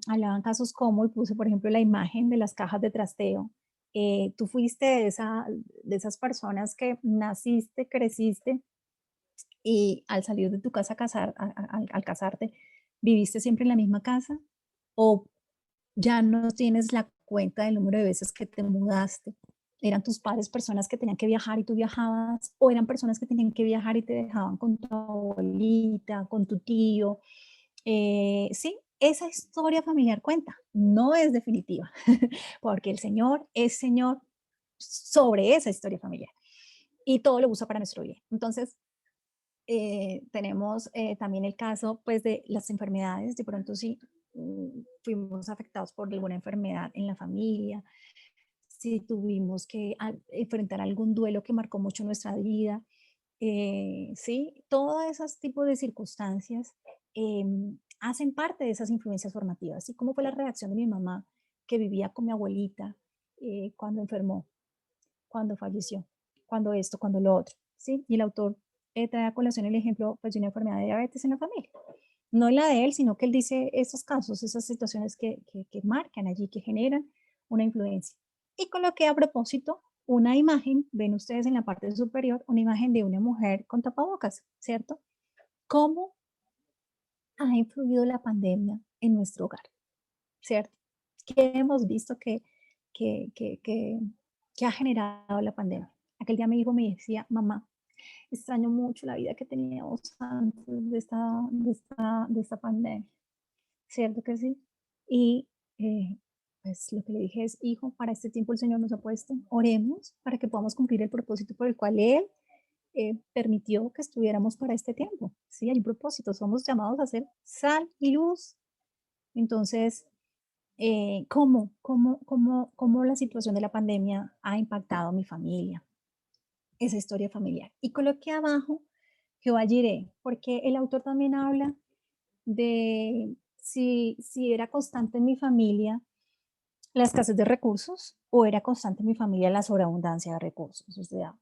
hablaban casos como, y puse por ejemplo la imagen de las cajas de trasteo. Tú fuiste de esas personas que naciste, creciste y al salir de tu casa al casarte, viviste siempre en la misma casa, o ya no tienes la cuenta del número de veces que te mudaste. ¿Eran tus padres personas que tenían que viajar y tú viajabas? ¿O eran personas que tenían que viajar y te dejaban con tu abuelita, con tu tío? Sí, esa historia familiar cuenta, no es definitiva, porque el Señor es Señor sobre esa historia familiar y todo lo usa para nuestro bien. Entonces, tenemos también el caso pues de las enfermedades. De pronto sí, fuimos afectados por alguna enfermedad en la familia, si tuvimos que enfrentar algún duelo que marcó mucho nuestra vida, sí, todos esos tipos de circunstancias hacen parte de esas influencias formativas. ¿Sí? ¿Cómo fue la reacción de mi mamá, que vivía con mi abuelita cuando enfermó, cuando falleció, cuando esto, cuando lo otro? ¿Sí? Y el autor trae a colación el ejemplo pues, de una enfermedad de diabetes en la familia. No la de él, sino que él dice estos casos, esas situaciones que marcan allí, que generan una influencia. Y coloqué a propósito una imagen, ven ustedes en la parte superior, una imagen de una mujer con tapabocas, ¿cierto? ¿Cómo ha influido la pandemia en nuestro hogar? ¿Cierto? ¿Qué hemos visto que, que, que, que ha generado la pandemia? Aquel día mi hijo me decía, mamá, extraño mucho la vida que teníamos antes de esta pandemia, ¿cierto que sí? Y pues lo que le dije es, hijo, para este tiempo el Señor nos ha puesto, oremos para que podamos cumplir el propósito por el cual Él permitió que estuviéramos para este tiempo. Sí, hay un propósito, somos llamados a ser sal y luz. Entonces, ¿cómo la situación de la pandemia ha impactado a mi familia? Esa historia familiar. Y coloqué abajo Jehová Jireh, porque el autor también habla de si era constante en mi familia la escasez de recursos o era constante en mi familia la sobreabundancia de recursos. O sea,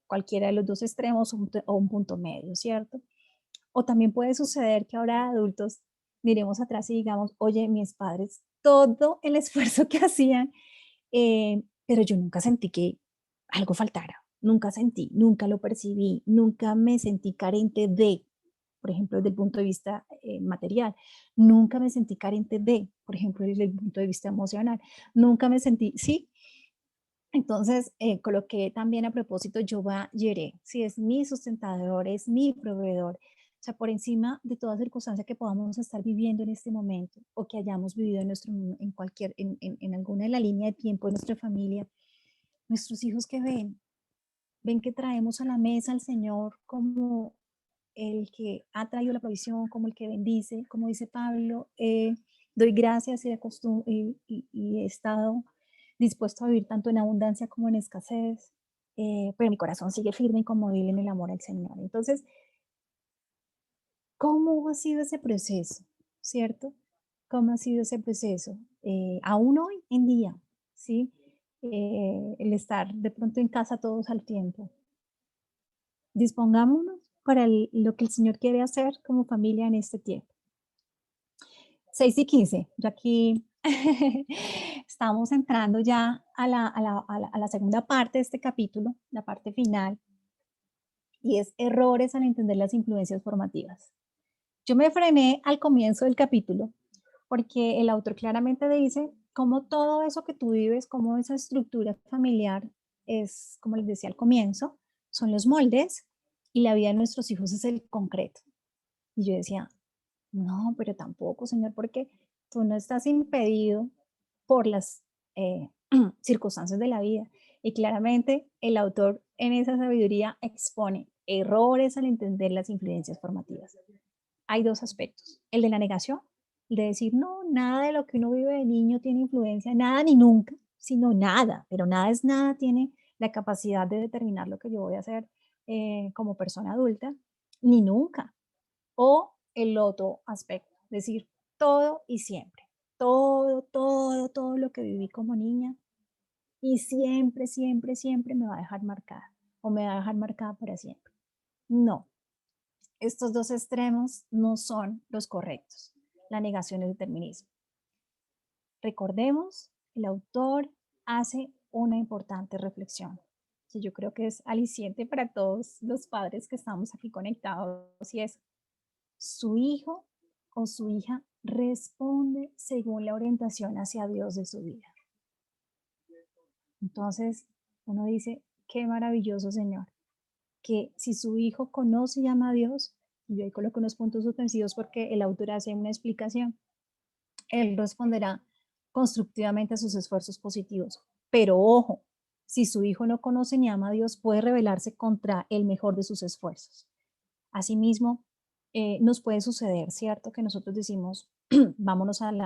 cualquiera de los dos extremos o un punto medio, ¿cierto? O también puede suceder que ahora adultos miremos atrás y digamos, oye, mis padres, todo el esfuerzo que hacían, pero yo nunca sentí que algo faltara, nunca sentí, nunca lo percibí, nunca me sentí carente de, por ejemplo, desde el punto de vista material, nunca me sentí carente de, por ejemplo, desde el punto de vista emocional, nunca me sentí, sí. Entonces, coloqué también a propósito Jehová Jireh, si es mi sustentador, es mi proveedor. O sea, por encima de toda circunstancia que podamos estar viviendo en este momento o que hayamos vivido en alguna de la línea de tiempo de nuestra familia, nuestros hijos que ven que traemos a la mesa al Señor como el que ha traído la provisión, como el que bendice, como dice Pablo, doy gracias y he estado dispuesto a vivir tanto en abundancia como en escasez, pero mi corazón sigue firme y conmovible en el amor al Señor. Entonces, ¿cómo ha sido ese proceso? ¿Cierto? cómo ha sido ese proceso, aún hoy en día, ¿sí? El estar de pronto en casa todos al tiempo. Dispongámonos para lo que el Señor quiere hacer como familia en este tiempo. 6:15, yo aquí estamos entrando ya a la segunda parte de este capítulo, la parte final, y es errores al entender las influencias formativas. Yo me frené al comienzo del capítulo porque el autor claramente dice cómo todo eso que tú vives, cómo esa estructura familiar es, como les decía al comienzo, son los moldes y la vida de nuestros hijos es el concreto. Y yo decía, no, pero tampoco, Señor, porque tú no estás impedido por las circunstancias de la vida. Y claramente el autor en esa sabiduría expone errores al entender las influencias formativas. Hay dos aspectos, el de la negación, el de decir, no, nada de lo que uno vive de niño tiene influencia, nada ni nunca, sino nada, pero nada es nada, tiene la capacidad de determinar lo que yo voy a hacer como persona adulta, ni nunca. O el otro aspecto, decir, todo y siempre, todo lo que viví como niña y siempre, siempre, siempre me va a dejar marcada o me va a dejar marcada para siempre. No, estos dos extremos no son los correctos. La negación y el determinismo. Recordemos, el autor hace una importante reflexión, que yo creo que es aliciente para todos los padres que estamos aquí conectados, y es, su hijo o su hija responde según la orientación hacia Dios de su vida. Entonces, uno dice, qué maravilloso, Señor, que si su hijo conoce y ama a Dios, y yo ahí coloco unos puntos suspensivos porque el autor hace una explicación, él responderá constructivamente a sus esfuerzos positivos. Pero ojo, si su hijo no conoce ni ama a Dios, puede rebelarse contra el mejor de sus esfuerzos. Asimismo, nos puede suceder, ¿cierto? Que nosotros decimos, vámonos al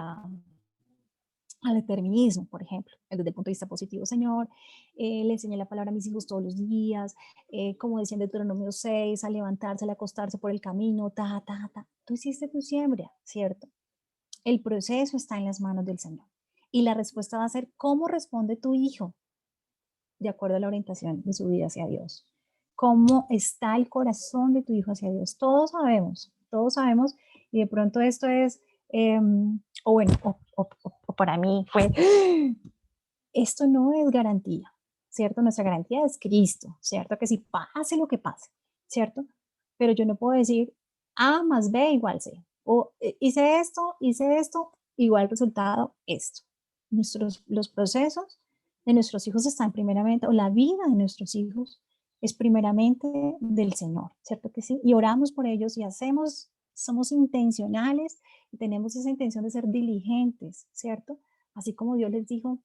determinismo, por ejemplo, desde el punto de vista positivo. Señor, le enseñé la palabra a mis hijos todos los días, como decía en Deuteronomio 6, a levantarse, al acostarse por el camino, Tú hiciste tu siembra, ¿cierto? El proceso está en las manos del Señor. Y la respuesta va a ser cómo responde tu hijo de acuerdo a la orientación de su vida hacia Dios. Cómo está el corazón de tu hijo hacia Dios. Todos sabemos, y de pronto esto es, o para mí fue, esto no es garantía, ¿cierto? Nuestra garantía es Cristo, ¿cierto? Que si pase lo que pase, ¿cierto? Pero yo no puedo decir A más B igual C, o hice esto, igual resultado esto. Los procesos de nuestros hijos están primeramente, o la vida de nuestros hijos es primeramente del Señor, ¿cierto que sí? Y oramos por ellos y somos intencionales y tenemos esa intención de ser diligentes, ¿cierto? Así como Dios les dijo,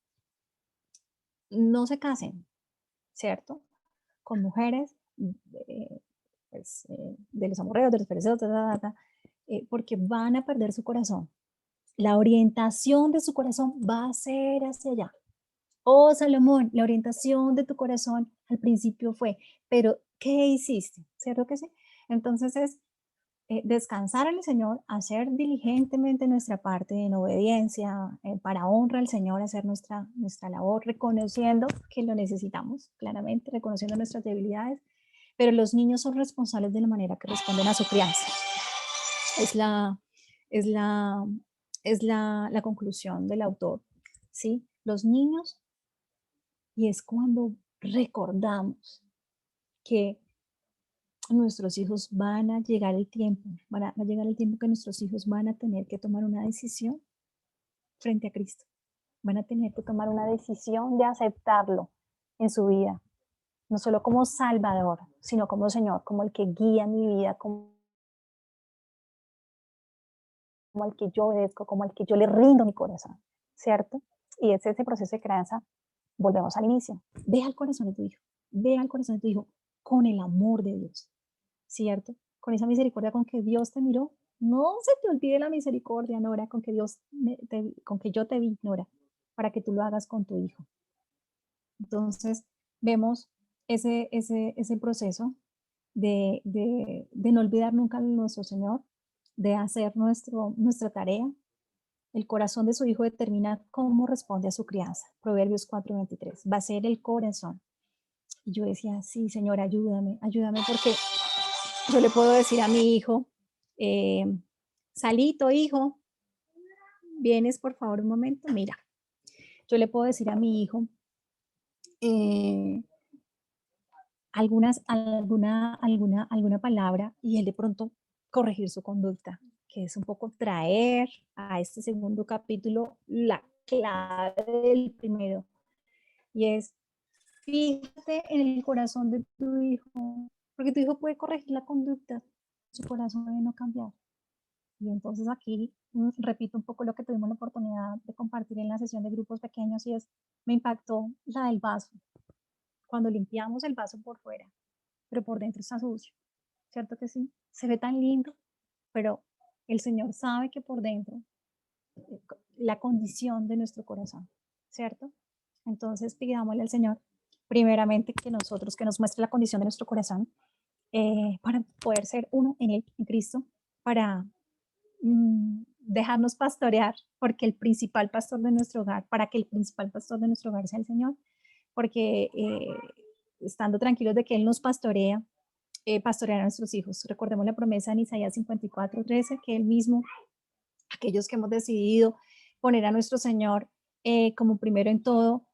no se casen, ¿cierto? Con mujeres de los amorreos, de los pereceros, porque van a perder su corazón. La orientación de su corazón va a ser hacia allá. Oh, Salomón, la orientación de tu corazón al principio fue, pero ¿qué hiciste? ¿Cierto que sí? Entonces es descansar en el Señor, hacer diligentemente nuestra parte en obediencia, para honra al Señor, hacer nuestra labor, reconociendo que lo necesitamos, claramente, reconociendo nuestras debilidades, pero los niños son responsables de la manera que responden a su crianza. Es la conclusión del autor, ¿sí? Los niños, y es cuando recordamos que nuestros hijos van a llegar el tiempo, va a llegar el tiempo que nuestros hijos van a tener que tomar una decisión frente a Cristo. Van a tener que tomar una decisión de aceptarlo en su vida, no solo como Salvador, sino como Señor, como el que guía mi vida, como el que yo obedezco, como el que yo le rindo mi corazón, ¿cierto? Y es ese proceso de crianza, volvemos al inicio. Ve al corazón de tu hijo, ve al corazón de tu hijo con el amor de Dios, ¿cierto? Con esa misericordia con que Dios te miró. No se te olvide la misericordia, Nora, con que con que yo te vi, Nora, para que tú lo hagas con tu hijo. Entonces, vemos ese proceso de no olvidar nunca a nuestro Señor, de hacer nuestra tarea, El corazón de su hijo determina cómo responde a su crianza. Proverbios 4:23. Va a ser el corazón. Y yo decía, sí, Señor, ayúdame, ayúdame, porque yo le puedo decir a mi hijo, Salito, hijo, vienes por favor un momento. Mira, yo le puedo decir a mi hijo alguna palabra y él de pronto corregir su conducta, que es un poco traer a este segundo capítulo la clave del primero, y es fíjate en el corazón de tu hijo, porque tu hijo puede corregir la conducta, su corazón debe no cambiar. Y entonces aquí repito un poco lo que tuvimos la oportunidad de compartir en la sesión de grupos pequeños, y es, me impactó la del vaso. Cuando limpiamos el vaso por fuera, pero por dentro está sucio, ¿cierto que sí? Se ve tan lindo, pero el Señor sabe que por dentro, la condición de nuestro corazón, ¿cierto? Entonces pidámosle al Señor, primeramente, que nos muestre la condición de nuestro corazón, para poder ser uno en Él, en Cristo, para dejarnos pastorear, porque el principal pastor de nuestro hogar, para que el principal pastor de nuestro hogar sea el Señor, porque estando tranquilos de que Él nos pastorea, pastorear a nuestros hijos. Recordemos la promesa en Isaías 54:13, que Él mismo, aquellos que hemos decidido poner a nuestro Señor como primero en todo,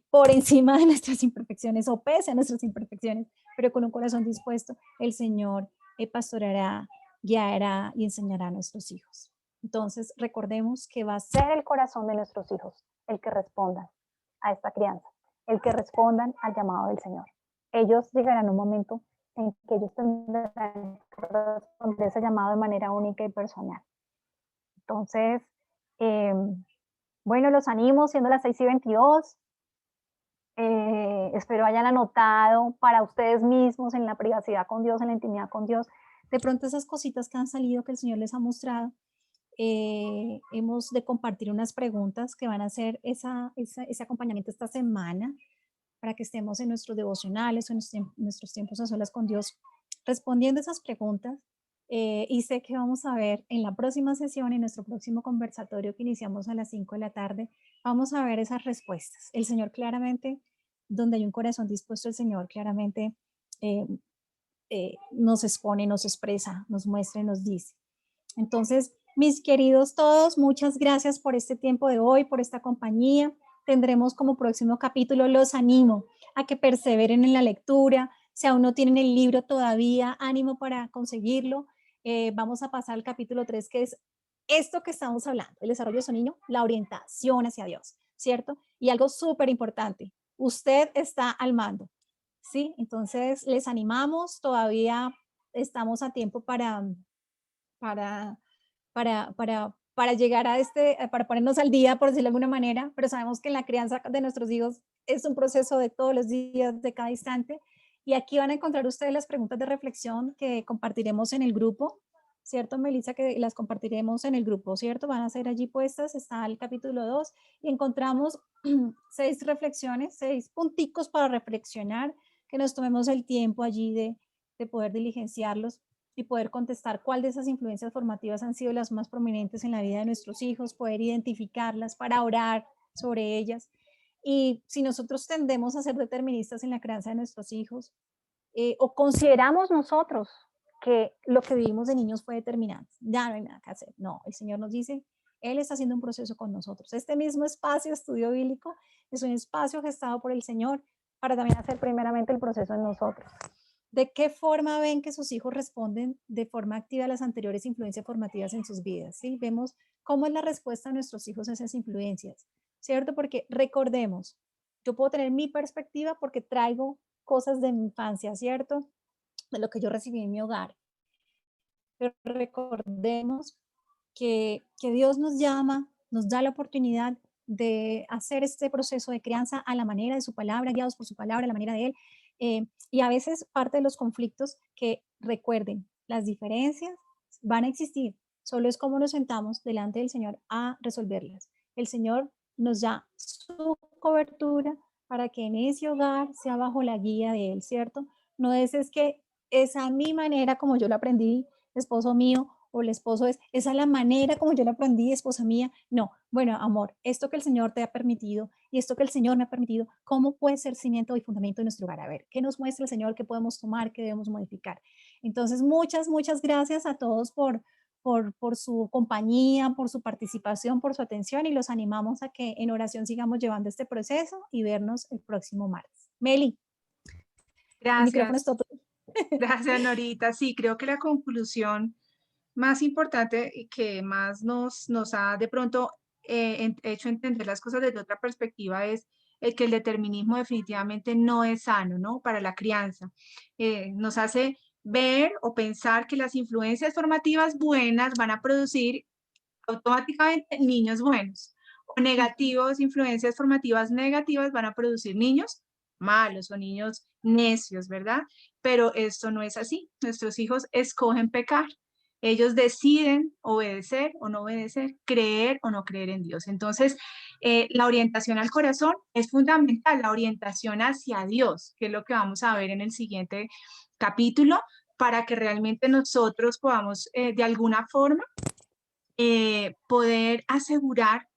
por encima de nuestras imperfecciones o pese a nuestras imperfecciones, pero con un corazón dispuesto, el Señor pastoreará, guiará y enseñará a nuestros hijos. Entonces, recordemos que va a ser el corazón de nuestros hijos el que respondan a esta crianza, el que respondan al llamado del Señor. Ellos llegarán a un momento en que ellos tendrán que responder ese llamado de manera única y personal. Entonces, bueno, los animo, siendo las 6:22. Espero hayan anotado para ustedes mismos en la privacidad con Dios, en la intimidad con Dios, de pronto esas cositas que han salido, que el Señor les ha mostrado. Hemos de compartir unas preguntas que van a hacer ese acompañamiento esta semana, para que estemos en nuestros devocionales o en nuestros tiempos a solas con Dios, respondiendo esas preguntas. Y sé que vamos a ver en la próxima sesión, en nuestro próximo conversatorio que iniciamos a las 5 de la tarde, vamos a ver esas respuestas. El Señor claramente, donde hay un corazón dispuesto, el Señor claramente nos expone, nos expresa, nos muestra y nos dice. Entonces, mis queridos todos, muchas gracias por este tiempo de hoy, por esta compañía. Tendremos como próximo capítulo, los animo a que perseveren en la lectura. Si aún no tienen el libro todavía, ánimo para conseguirlo. Vamos a pasar al capítulo 3, que es esto que estamos hablando, el desarrollo de su niño, la orientación hacia Dios, ¿cierto? Y algo súper importante, usted está al mando, ¿sí? Entonces, les animamos, todavía estamos a tiempo para llegar a para ponernos al día, por decirlo de alguna manera, pero sabemos que en la crianza de nuestros hijos es un proceso de todos los días, de cada instante. Y aquí van a encontrar ustedes las preguntas de reflexión que compartiremos en el grupo, ¿cierto, Melissa? Que las compartiremos en el grupo, ¿cierto? Van a ser allí puestas, está el capítulo 2 y encontramos 6 reflexiones, 6 punticos para reflexionar, que nos tomemos el tiempo allí de poder diligenciarlos y poder contestar cuál de esas influencias formativas han sido las más prominentes en la vida de nuestros hijos, poder identificarlas para orar sobre ellas. Y si nosotros tendemos a ser deterministas en la crianza de nuestros hijos, o consideramos nosotros que lo que vivimos de niños fue determinante, ya no hay nada que hacer. No, el Señor nos dice, Él está haciendo un proceso con nosotros. Este mismo espacio de estudio bíblico es un espacio gestado por el Señor para también hacer primeramente el proceso en nosotros. ¿De qué forma ven que sus hijos responden de forma activa a las anteriores influencias formativas en sus vidas? ¿Sí? Vemos cómo es la respuesta de nuestros hijos a esas influencias, ¿cierto? Porque recordemos, yo puedo tener mi perspectiva porque traigo cosas de mi infancia, ¿cierto? De lo que yo recibí en mi hogar. Pero recordemos que Dios nos llama, nos da la oportunidad de hacer este proceso de crianza a la manera de su palabra, guiados por su palabra, a la manera de Él. Y a veces parte de los conflictos, que recuerden, las diferencias van a existir, solo es como nos sentamos delante del Señor a resolverlas. El Señor nos da su cobertura para que en ese hogar sea bajo la guía de Él, ¿cierto? No es que es a mi manera como yo lo aprendí, esposo mío, o el esposo es, esa es la manera como yo lo aprendí, esposa mía. No, bueno, amor, esto que el Señor te ha permitido y esto que el Señor me ha permitido, ¿cómo puede ser cimiento y fundamento de nuestro hogar? A ver, ¿qué nos muestra el Señor? ¿Qué podemos tomar? ¿Qué debemos modificar? Entonces, muchas gracias a todos por su compañía, por su participación, por su atención y los animamos a que en oración sigamos llevando este proceso y vernos el próximo martes. Meli, el micrófono es Gracias, todo. gracias Norita. Sí, creo que la conclusión más importante y que más nos ha de pronto hecho entender las cosas desde otra perspectiva es el que el determinismo definitivamente no es sano, ¿no? Para la crianza. Nos hace ver o pensar que las influencias formativas buenas van a producir automáticamente niños buenos o negativos, influencias formativas negativas van a producir niños malos o niños necios, ¿verdad? Pero esto no es así. Nuestros hijos escogen pecar. Ellos deciden obedecer o no obedecer, creer o no creer en Dios. Entonces, la orientación al corazón es fundamental, la orientación hacia Dios, que es lo que vamos a ver en el siguiente capítulo, para que realmente nosotros podamos de alguna forma poder asegurar,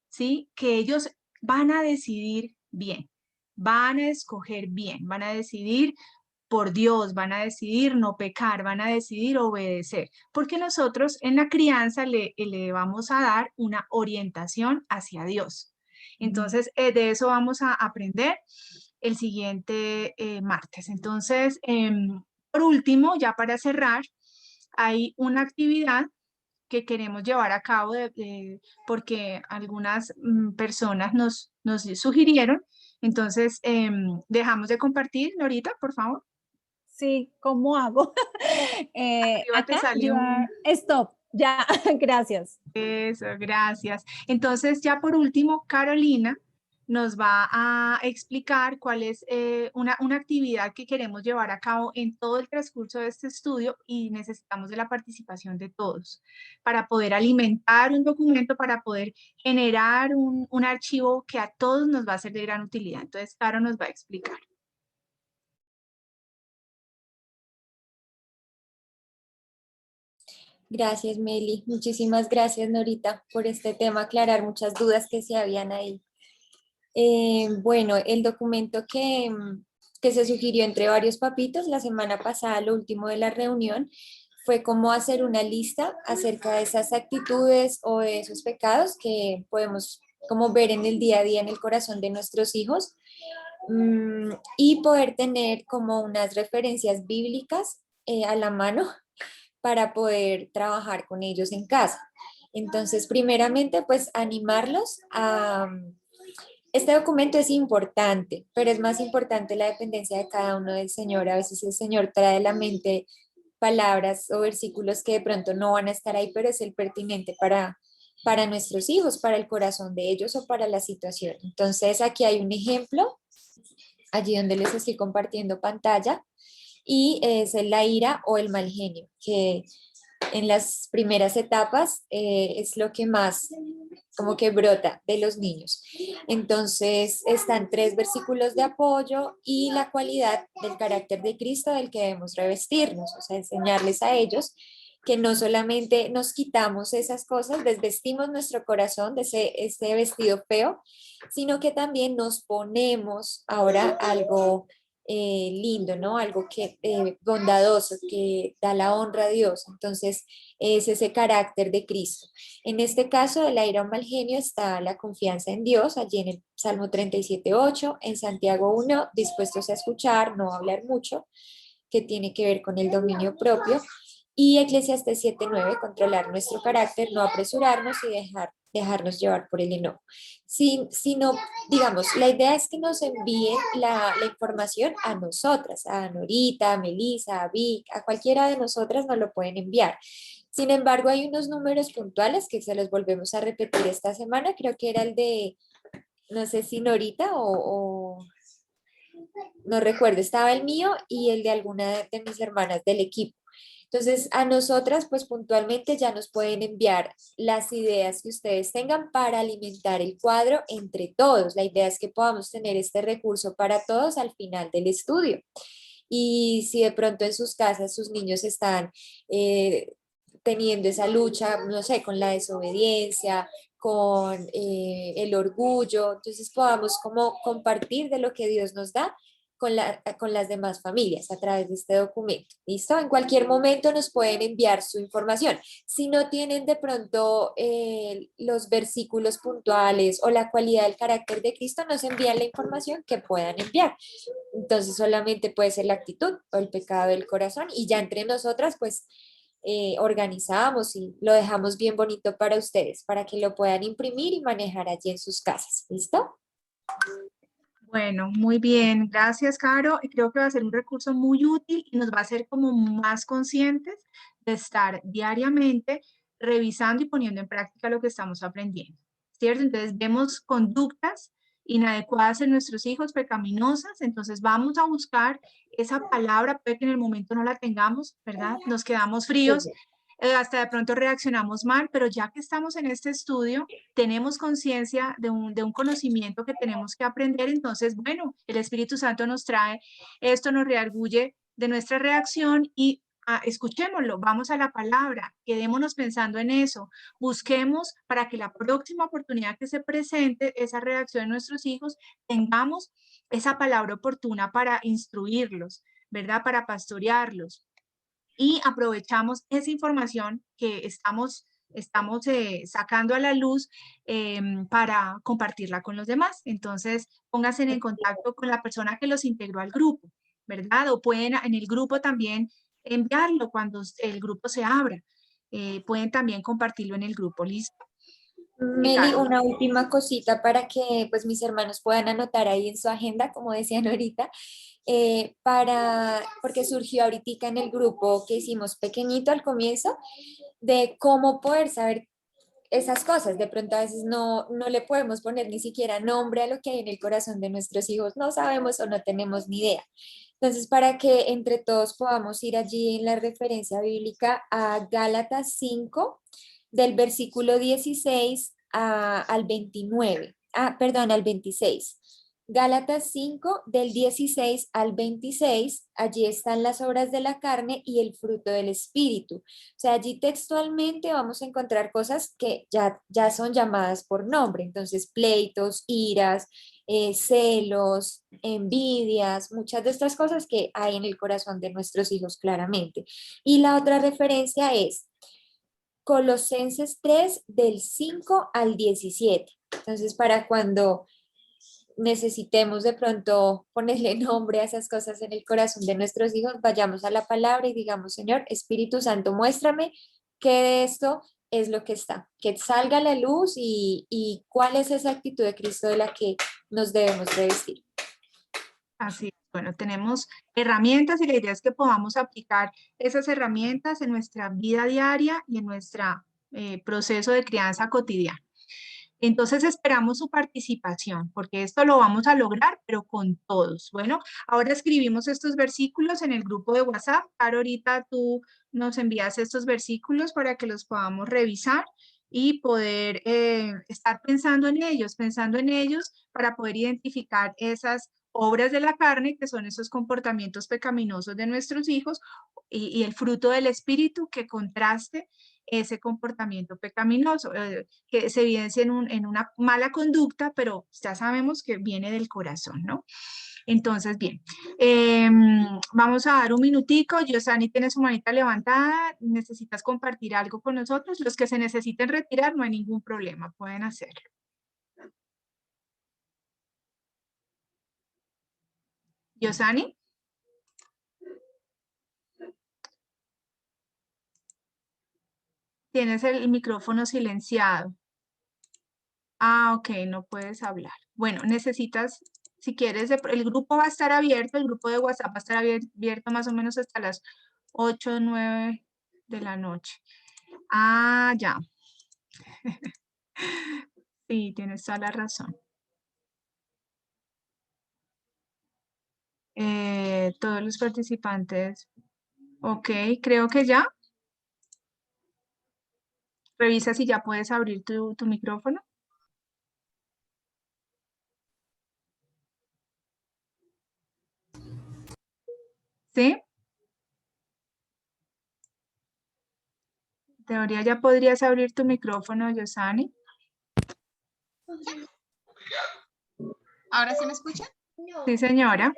¿sí? Que ellos van a decidir bien, van a escoger bien, van a decidir por Dios, van a decidir no pecar, van a decidir obedecer, porque nosotros en la crianza le vamos a dar una orientación hacia Dios. Entonces, de eso vamos a aprender el siguiente martes. Entonces, por último, ya para cerrar, hay una actividad que queremos llevar a cabo porque algunas personas nos sugirieron. Entonces, dejamos de compartir, Norita, por favor. Sí, ¿cómo hago? Arriba te Acá, sale un... llevar, stop, ya, gracias. Eso, gracias. Entonces, ya por último, Carolina nos va a explicar cuál es una actividad que queremos llevar a cabo en todo el transcurso de este estudio y necesitamos de la participación de todos para poder alimentar un documento, para poder generar un archivo que a todos nos va a ser de gran utilidad. Entonces, Caro nos va a explicar. Gracias, Meli. Muchísimas gracias, Norita, por este tema, aclarar muchas dudas que se habían ahí. Bueno, el documento que se sugirió entre varios papitos la semana pasada, lo último de la reunión, fue cómo hacer una lista acerca de esas actitudes o de esos pecados que podemos como ver en el día a día en el corazón de nuestros hijos, y poder tener como unas referencias bíblicas a la mano para poder trabajar con ellos en casa. Entonces, primeramente, pues animarlos a... Este documento es importante, pero es más importante la dependencia de cada uno del Señor. A veces el Señor trae a la mente palabras o versículos que de pronto no van a estar ahí, pero es el pertinente para nuestros hijos, para el corazón de ellos o para la situación. Entonces, aquí hay un ejemplo, allí donde les estoy compartiendo pantalla, y es la ira o el mal genio, que en las primeras etapas es lo que más como que brota de los niños. Entonces están 3 versículos de apoyo y la cualidad del carácter de Cristo del que debemos revestirnos, o sea, enseñarles a ellos que no solamente nos quitamos esas cosas, desvestimos nuestro corazón de ese vestido feo, sino que también nos ponemos ahora algo lindo, ¿no? Algo que bondadoso, que da la honra a Dios. Entonces, es ese carácter de Cristo. En este caso, del aire mal genio está la confianza en Dios, allí en el Salmo 37:8, en Santiago 1, dispuestos a escuchar, no hablar mucho, que tiene que ver con el dominio propio. Y Eclesiastés 7:9, controlar nuestro carácter, no apresurarnos y dejarnos llevar por el enojo. Si no, digamos, la idea es que nos envíen la información a nosotras, a Norita, a Melissa, a Vic, a cualquiera de nosotras nos lo pueden enviar. Sin embargo, hay unos números puntuales que se los volvemos a repetir esta semana, creo que era el de, no sé si Norita o no recuerdo, estaba el mío y el de alguna de mis hermanas del equipo. Entonces, a nosotras, pues puntualmente ya nos pueden enviar las ideas que ustedes tengan para alimentar el cuadro entre todos. La idea es que podamos tener este recurso para todos al final del estudio. Y si de pronto en sus casas sus niños están teniendo esa lucha, no sé, con la desobediencia, con el orgullo, entonces podamos como compartir de lo que Dios nos da con las demás familias a través de este documento. ¿Listo? En cualquier momento nos pueden enviar su información. Si no tienen de pronto los versículos puntuales o la cualidad del carácter de Cristo, nos envían la información que puedan enviar. Entonces solamente puede ser la actitud o el pecado del corazón y ya entre nosotras pues organizamos y lo dejamos bien bonito para ustedes, para que lo puedan imprimir y manejar allí en sus casas. ¿Listo? Bueno, muy bien, gracias, Caro. Y creo que va a ser un recurso muy útil y nos va a hacer como más conscientes de estar diariamente revisando y poniendo en práctica lo que estamos aprendiendo, ¿cierto? Entonces vemos conductas inadecuadas en nuestros hijos, pecaminosas, entonces vamos a buscar esa palabra, puede que en el momento no la tengamos, ¿verdad? Nos quedamos fríos, hasta de pronto reaccionamos mal, pero ya que estamos en este estudio, tenemos conciencia de un conocimiento que tenemos que aprender, entonces, bueno, el Espíritu Santo nos trae esto, nos reargulle de nuestra reacción y escuchémoslo, vamos a la palabra, quedémonos pensando en eso, busquemos para que la próxima oportunidad que se presente esa reacción de nuestros hijos, tengamos esa palabra oportuna para instruirlos, ¿verdad? Para pastorearlos y aprovechamos esa información que estamos sacando a la luz para compartirla con los demás. Entonces, pónganse en contacto con la persona que los integró al grupo, ¿verdad? O pueden en el grupo también enviarlo cuando el grupo se abra. Pueden también compartirlo en el grupo, ¿listo? Meli, una última cosita para que pues mis hermanos puedan anotar ahí en su agenda, como decían ahorita, porque surgió ahorita en el grupo que hicimos pequeñito al comienzo, de cómo poder saber esas cosas. De pronto a veces no le podemos poner ni siquiera nombre a lo que hay en el corazón de nuestros hijos, no sabemos o no tenemos ni idea. Entonces, para que entre todos podamos ir allí en la referencia bíblica a Gálatas 5, del versículo 16 al 29, perdón, al 26. Gálatas 5, del 16 al 26, allí están las obras de la carne y el fruto del espíritu. O sea, allí textualmente vamos a encontrar cosas que ya son llamadas por nombre. Entonces, pleitos, iras, celos, envidias, muchas de estas cosas que hay en el corazón de nuestros hijos claramente. Y la otra referencia es Colosenses 3, del 5 al 17. Entonces, para cuando necesitemos de pronto ponerle nombre a esas cosas en el corazón de nuestros hijos, vayamos a la palabra y digamos, Señor, Espíritu Santo, muéstrame qué de esto es lo que está, que salga a la luz y cuál es esa actitud de Cristo de la que nos debemos revestir. Así es. Bueno, tenemos herramientas y la idea es que podamos aplicar esas herramientas en nuestra vida diaria y en nuestro proceso de crianza cotidiana. Entonces esperamos su participación, porque esto lo vamos a lograr, pero con todos. Bueno, ahora escribimos estos versículos en el grupo de WhatsApp. Ahora ahorita tú nos envías estos versículos para que los podamos revisar y poder estar pensando en ellos para poder identificar esas obras de la carne, que son esos comportamientos pecaminosos de nuestros hijos, y el fruto del espíritu que contraste ese comportamiento pecaminoso, que se evidencia en una mala conducta, pero ya sabemos que viene del corazón, ¿no? Entonces, bien, vamos a dar un minutico. Yosani tiene su manita levantada. ¿Necesitas compartir algo con nosotros? Los que se necesiten retirar, no hay ningún problema, pueden hacerlo. Yosani. Tienes el micrófono silenciado. Ah, ok, no puedes hablar. Bueno, necesitas, si quieres, el grupo va a estar abierto, el grupo de WhatsApp va a estar abierto más o menos hasta las 8 o 9 de la noche. Ah, ya. Sí, tienes toda la razón. Todos los participantes. Ok, creo que ya. Revisa si ya puedes abrir tu micrófono. ¿Sí? teoría ya podrías abrir tu micrófono, Yosani. ¿Ahora sí me escuchan? Sí, señora.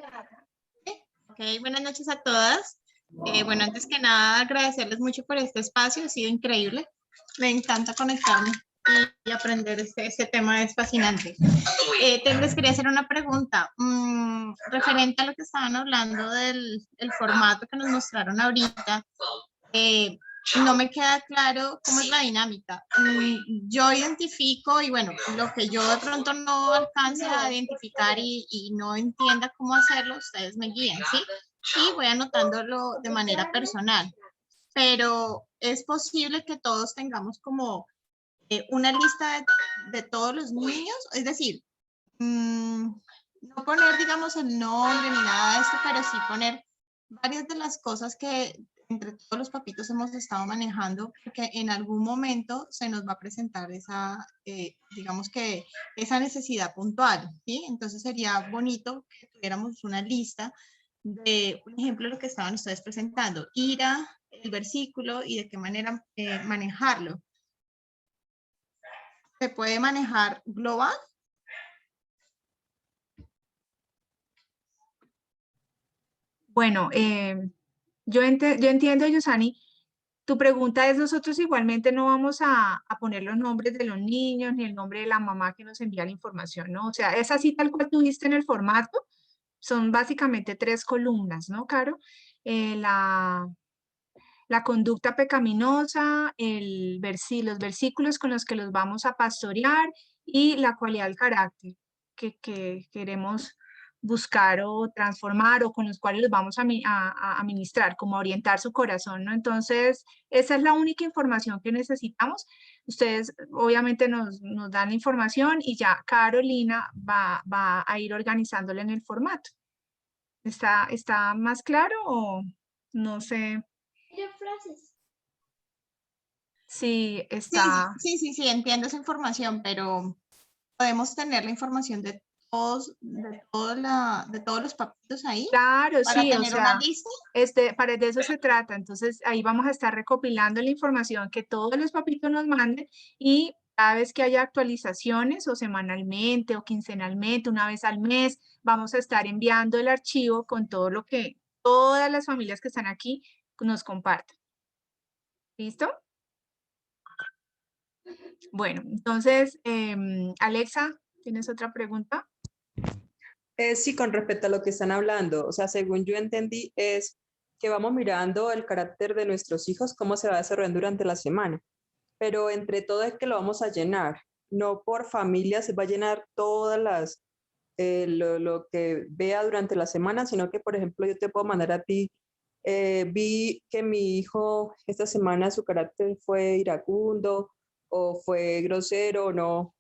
Ok, buenas noches a todas. Bueno, antes que nada, agradecerles mucho por este espacio, ha sido increíble. Me encanta conectarme y aprender este tema, es fascinante. Les quería hacer una pregunta referente a lo que estaban hablando del formato que nos mostraron ahorita. No me queda claro cómo es la dinámica. Yo identifico y bueno, lo que yo de pronto no alcance a identificar y no entienda cómo hacerlo, ustedes me guían, ¿sí? Y voy anotándolo de manera personal. Pero es posible que todos tengamos como una lista de todos los niños, es decir, no poner, digamos, el nombre ni nada de esto, pero sí poner varias de las cosas que entre todos los papitos hemos estado manejando, porque en algún momento se nos va a presentar esa, digamos que esa necesidad puntual, ¿sí? Entonces sería bonito que tuviéramos una lista de, por ejemplo, lo que estaban ustedes presentando, IRA, el versículo y de qué manera manejarlo. ¿Se puede manejar global? Bueno, yo entiendo, Yosani, tu pregunta es, nosotros igualmente no vamos a poner los nombres de los niños ni el nombre de la mamá que nos envía la información, ¿no? O sea, es así tal cual tuviste en el formato, son básicamente 3 columnas, ¿no, Caro? La conducta pecaminosa, los versículos con los que los vamos a pastorear y la cualidad del carácter que queremos buscar o transformar o con los cuales los vamos a ministrar, como a orientar su corazón, ¿no? Entonces, esa es la única información que necesitamos. Ustedes obviamente nos dan la información y ya Carolina va a ir organizándolo en el formato. ¿Está más claro o no sé? Sí, está. Sí, entiendo esa información, pero podemos tener la información de todos, de todos los papitos ahí Claro, para sí, o tener una sea, lista. para de eso se trata. Entonces, ahí vamos a estar recopilando la información que todos los papitos nos manden y cada vez que haya actualizaciones o semanalmente o quincenalmente, una vez al mes, vamos a estar enviando el archivo con todo lo que todas las familias que están aquí nos compartan. ¿Listo? Bueno, entonces, Alexa, ¿tienes otra pregunta? Sí, con respecto a lo que están hablando, o sea, según yo entendí, es que vamos mirando el carácter de nuestros hijos, cómo se va desarrollando durante la semana, pero entre todo es que lo vamos a llenar, no por familia se va a llenar todas las, lo que vea durante la semana, sino que, por ejemplo, yo te puedo mandar a ti, vi que mi hijo esta semana su carácter fue iracundo, o fue grosero,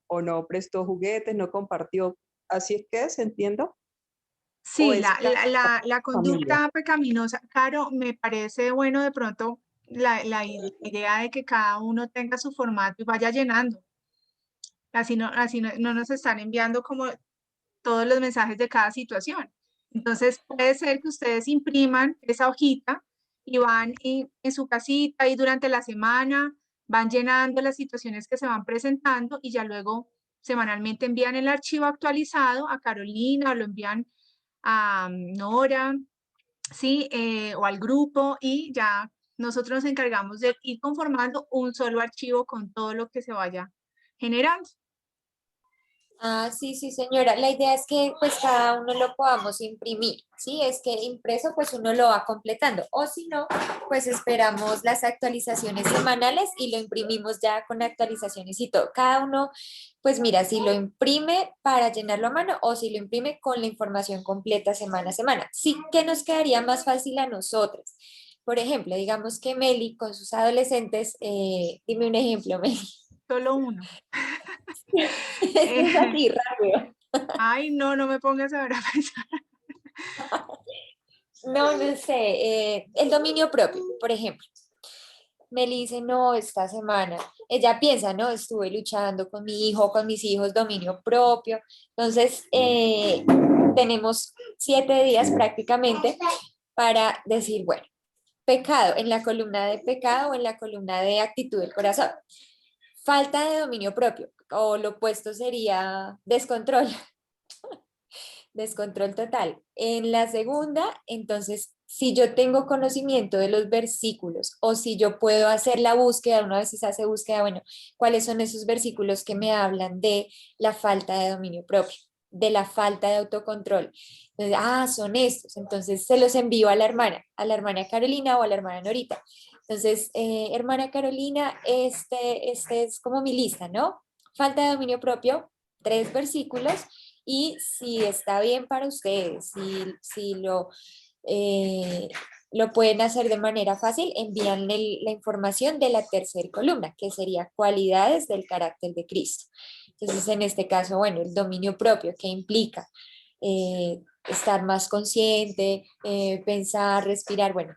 o no prestó juguetes, no compartió. Así es que, ¿se entiendo? ¿O Sí, es la familia? conducta pecaminosa, Caro, me parece bueno de pronto la idea de que cada uno tenga su formato y vaya llenando. Así no nos están enviando como todos los mensajes de cada situación. Entonces puede ser que ustedes impriman esa hojita y van en su casita y durante la semana van llenando las situaciones que se van presentando y ya luego semanalmente envían el archivo actualizado a Carolina o lo envían a Nora, ¿sí? O al grupo y ya nosotros nos encargamos de ir conformando un solo archivo con todo lo que se vaya generando. Ah, sí, sí, señora. La idea es que pues cada uno lo podamos imprimir, ¿sí? Es que impreso pues uno lo va completando o si no, pues esperamos las actualizaciones semanales y lo imprimimos ya con actualizaciones y todo. Cada uno, pues mira, si lo imprime para llenarlo a mano o si lo imprime con la información completa semana a semana. Sí que nos quedaría más fácil a nosotros. Por ejemplo, digamos que Meli con sus adolescentes, dime un ejemplo, Meli. Solo uno. Es así, rápido. Ay, no me pongas ahora a pensar. No, no sé, el dominio propio, por ejemplo. Meli dice, no, esta semana, ella piensa, no, estuve luchando con mi hijo, con mis hijos, dominio propio. Entonces, tenemos 7 días prácticamente para decir, bueno, pecado, en la columna de pecado o en la columna de actitud del corazón. Falta de dominio propio, o lo opuesto sería descontrol. Descontrol total. En la segunda, entonces, si yo tengo conocimiento de los versículos o si yo puedo hacer la búsqueda, una vez se hace búsqueda, bueno, ¿cuáles son esos versículos que me hablan de la falta de dominio propio, de la falta de autocontrol? Entonces, son estos. Entonces, se los envío a la hermana Carolina o a la hermana Norita. Entonces, hermana Carolina, este es como mi lista, ¿no? Falta de dominio propio, 3 versículos. Y si está bien para ustedes, si lo pueden hacer de manera fácil, envíanle la información de la tercera columna, que sería cualidades del carácter de Cristo. Entonces, en este caso, bueno, el dominio propio, que implica estar más consciente, pensar, respirar, bueno,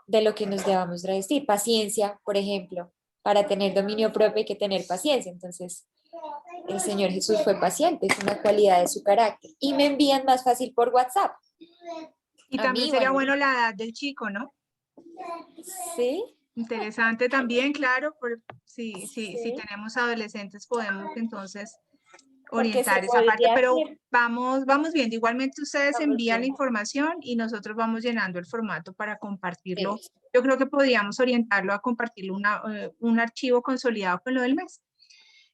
de lo que nos debamos revestir. Paciencia, por ejemplo, para tener dominio propio hay que tener paciencia. Entonces, el Señor Jesús fue paciente, es una cualidad de su carácter. Y me envían más fácil por WhatsApp. Y A también mí, sería bueno, bueno la edad del chico, ¿no? sí, Interesante también, claro, si sí, tenemos adolescentes podemos entonces porque se orientar esa parte, podría pero hacer. vamos viendo. Igualmente ustedes Vamos envían la bien. información y nosotros vamos llenando el formato para compartirlo. Eso, Yo creo que podríamos orientarlo a compartirlo un archivo consolidado con lo del mes.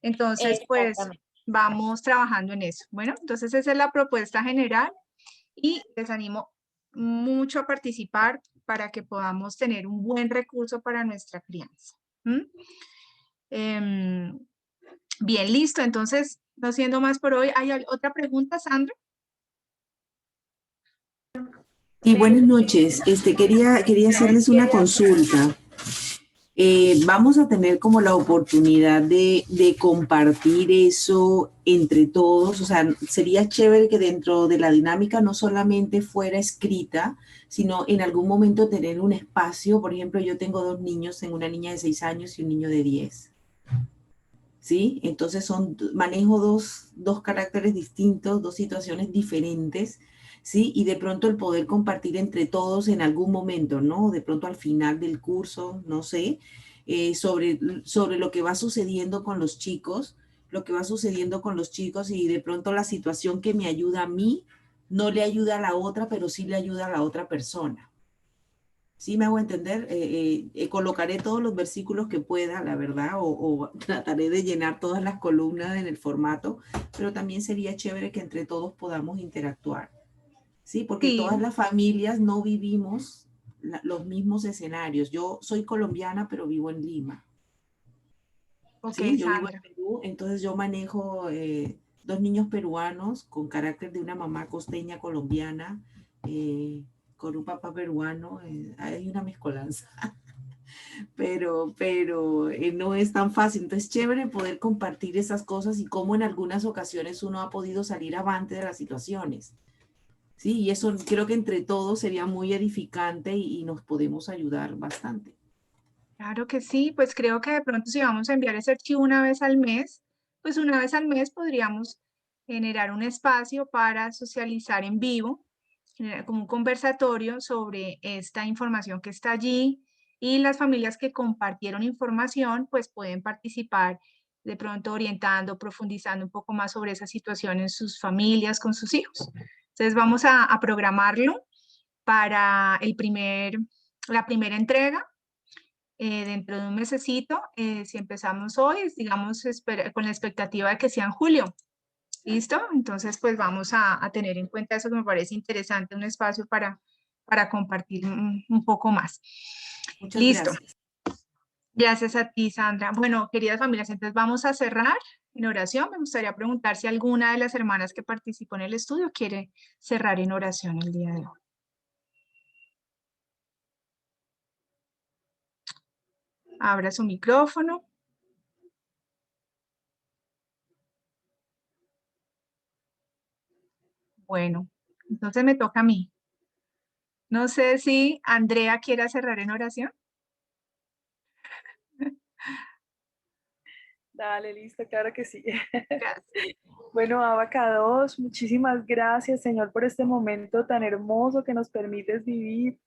Entonces, pues exactamente. vamos trabajando en eso. Bueno, entonces esa es la propuesta general y les animo mucho a participar para que podamos tener un buen recurso para nuestra crianza. Bien, listo. Entonces, no siendo más por hoy, ¿hay otra pregunta, Sandra? Y buenas noches. Quería hacerles una consulta. Vamos a tener como la oportunidad de compartir eso entre todos. O sea, sería chévere que dentro de la dinámica no solamente fuera escrita, sino en algún momento tener un espacio. Por ejemplo, yo tengo 2 niños, tengo una niña de 6 años y un niño de 10. ¿Sí? Entonces manejo dos caracteres distintos, 2 situaciones diferentes, ¿sí? Y de pronto el poder compartir entre todos en algún momento, ¿no? De pronto al final del curso, no sé, sobre lo que va sucediendo con los chicos, y de pronto la situación que me ayuda a mí no le ayuda a la otra, pero sí le ayuda a la otra persona. Sí, me hago entender. Colocaré todos los versículos que pueda, la verdad, o trataré de llenar todas las columnas en el formato, pero también sería chévere que entre todos podamos interactuar. Sí, porque Sí, todas las familias no vivimos los mismos escenarios. Yo soy colombiana, pero vivo en Lima. ok, Sí, yo vivo en Sandra. Perú, entonces yo manejo 2 niños peruanos con carácter de una mamá costeña colombiana, con un papá peruano, hay una mezcolanza, pero no es tan fácil. Entonces, chévere poder compartir esas cosas y cómo en algunas ocasiones uno ha podido salir avante de las situaciones. Sí, y eso creo que entre todos sería muy edificante y nos podemos ayudar bastante. Claro que sí, pues creo que de pronto si vamos a enviar ese archivo una vez al mes, pues una vez al mes podríamos generar un espacio para socializar en vivo, generar como un conversatorio sobre esta información que está allí y las familias que compartieron información pues pueden participar de pronto orientando, profundizando un poco más sobre esa situación en sus familias, con sus hijos. Entonces vamos a programarlo para la primera entrega dentro de un mesecito, si empezamos hoy, digamos, con la expectativa de que sea en julio. ¿Listo? Entonces, pues vamos a tener en cuenta eso que me parece interesante, un espacio para compartir un poco más. Muchas Listo. gracias. Gracias a ti, Sandra. Bueno, queridas familias, entonces vamos a cerrar en oración. Me gustaría preguntar si alguna de las hermanas que participó en el estudio quiere cerrar en oración el día de hoy. Abra su micrófono. Bueno, entonces me toca a mí. No sé si Andrea quiera cerrar en oración. Dale, listo, claro que sí. Gracias. Bueno, Abacados, muchísimas gracias, Señor, por este momento tan hermoso que nos permites vivir.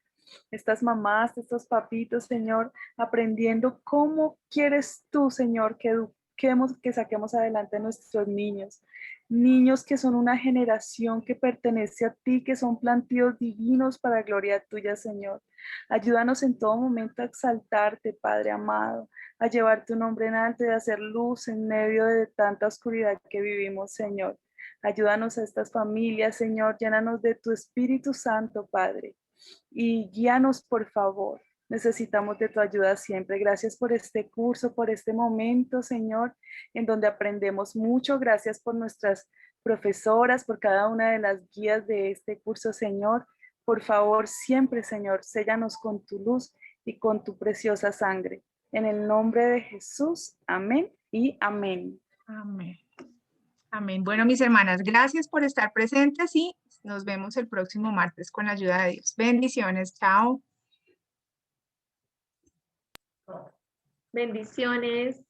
estas mamás, estos papitos, Señor, aprendiendo cómo quieres tú, Señor, que eduquemos, que saquemos adelante a nuestros niños. Niños que son una generación que pertenece a ti, que son plantíos divinos para gloria tuya, Señor. Ayúdanos en todo momento a exaltarte, Padre amado, a llevar tu nombre en alto y a hacer luz en medio de tanta oscuridad que vivimos, Señor. Ayúdanos a estas familias, Señor, llénanos de tu Espíritu Santo, Padre, y guíanos, por favor. Necesitamos de tu ayuda siempre. Gracias por este curso, por este momento, Señor, en donde aprendemos mucho. Gracias por nuestras profesoras, por cada una de las guías de este curso, Señor. Por favor, siempre, Señor, séllanos con tu luz y con tu preciosa sangre. En el nombre de Jesús, amén y amén. Amén. Amén. Bueno, mis hermanas, gracias por estar presentes y nos vemos el próximo martes con la ayuda de Dios. Bendiciones. Chao. Bendiciones.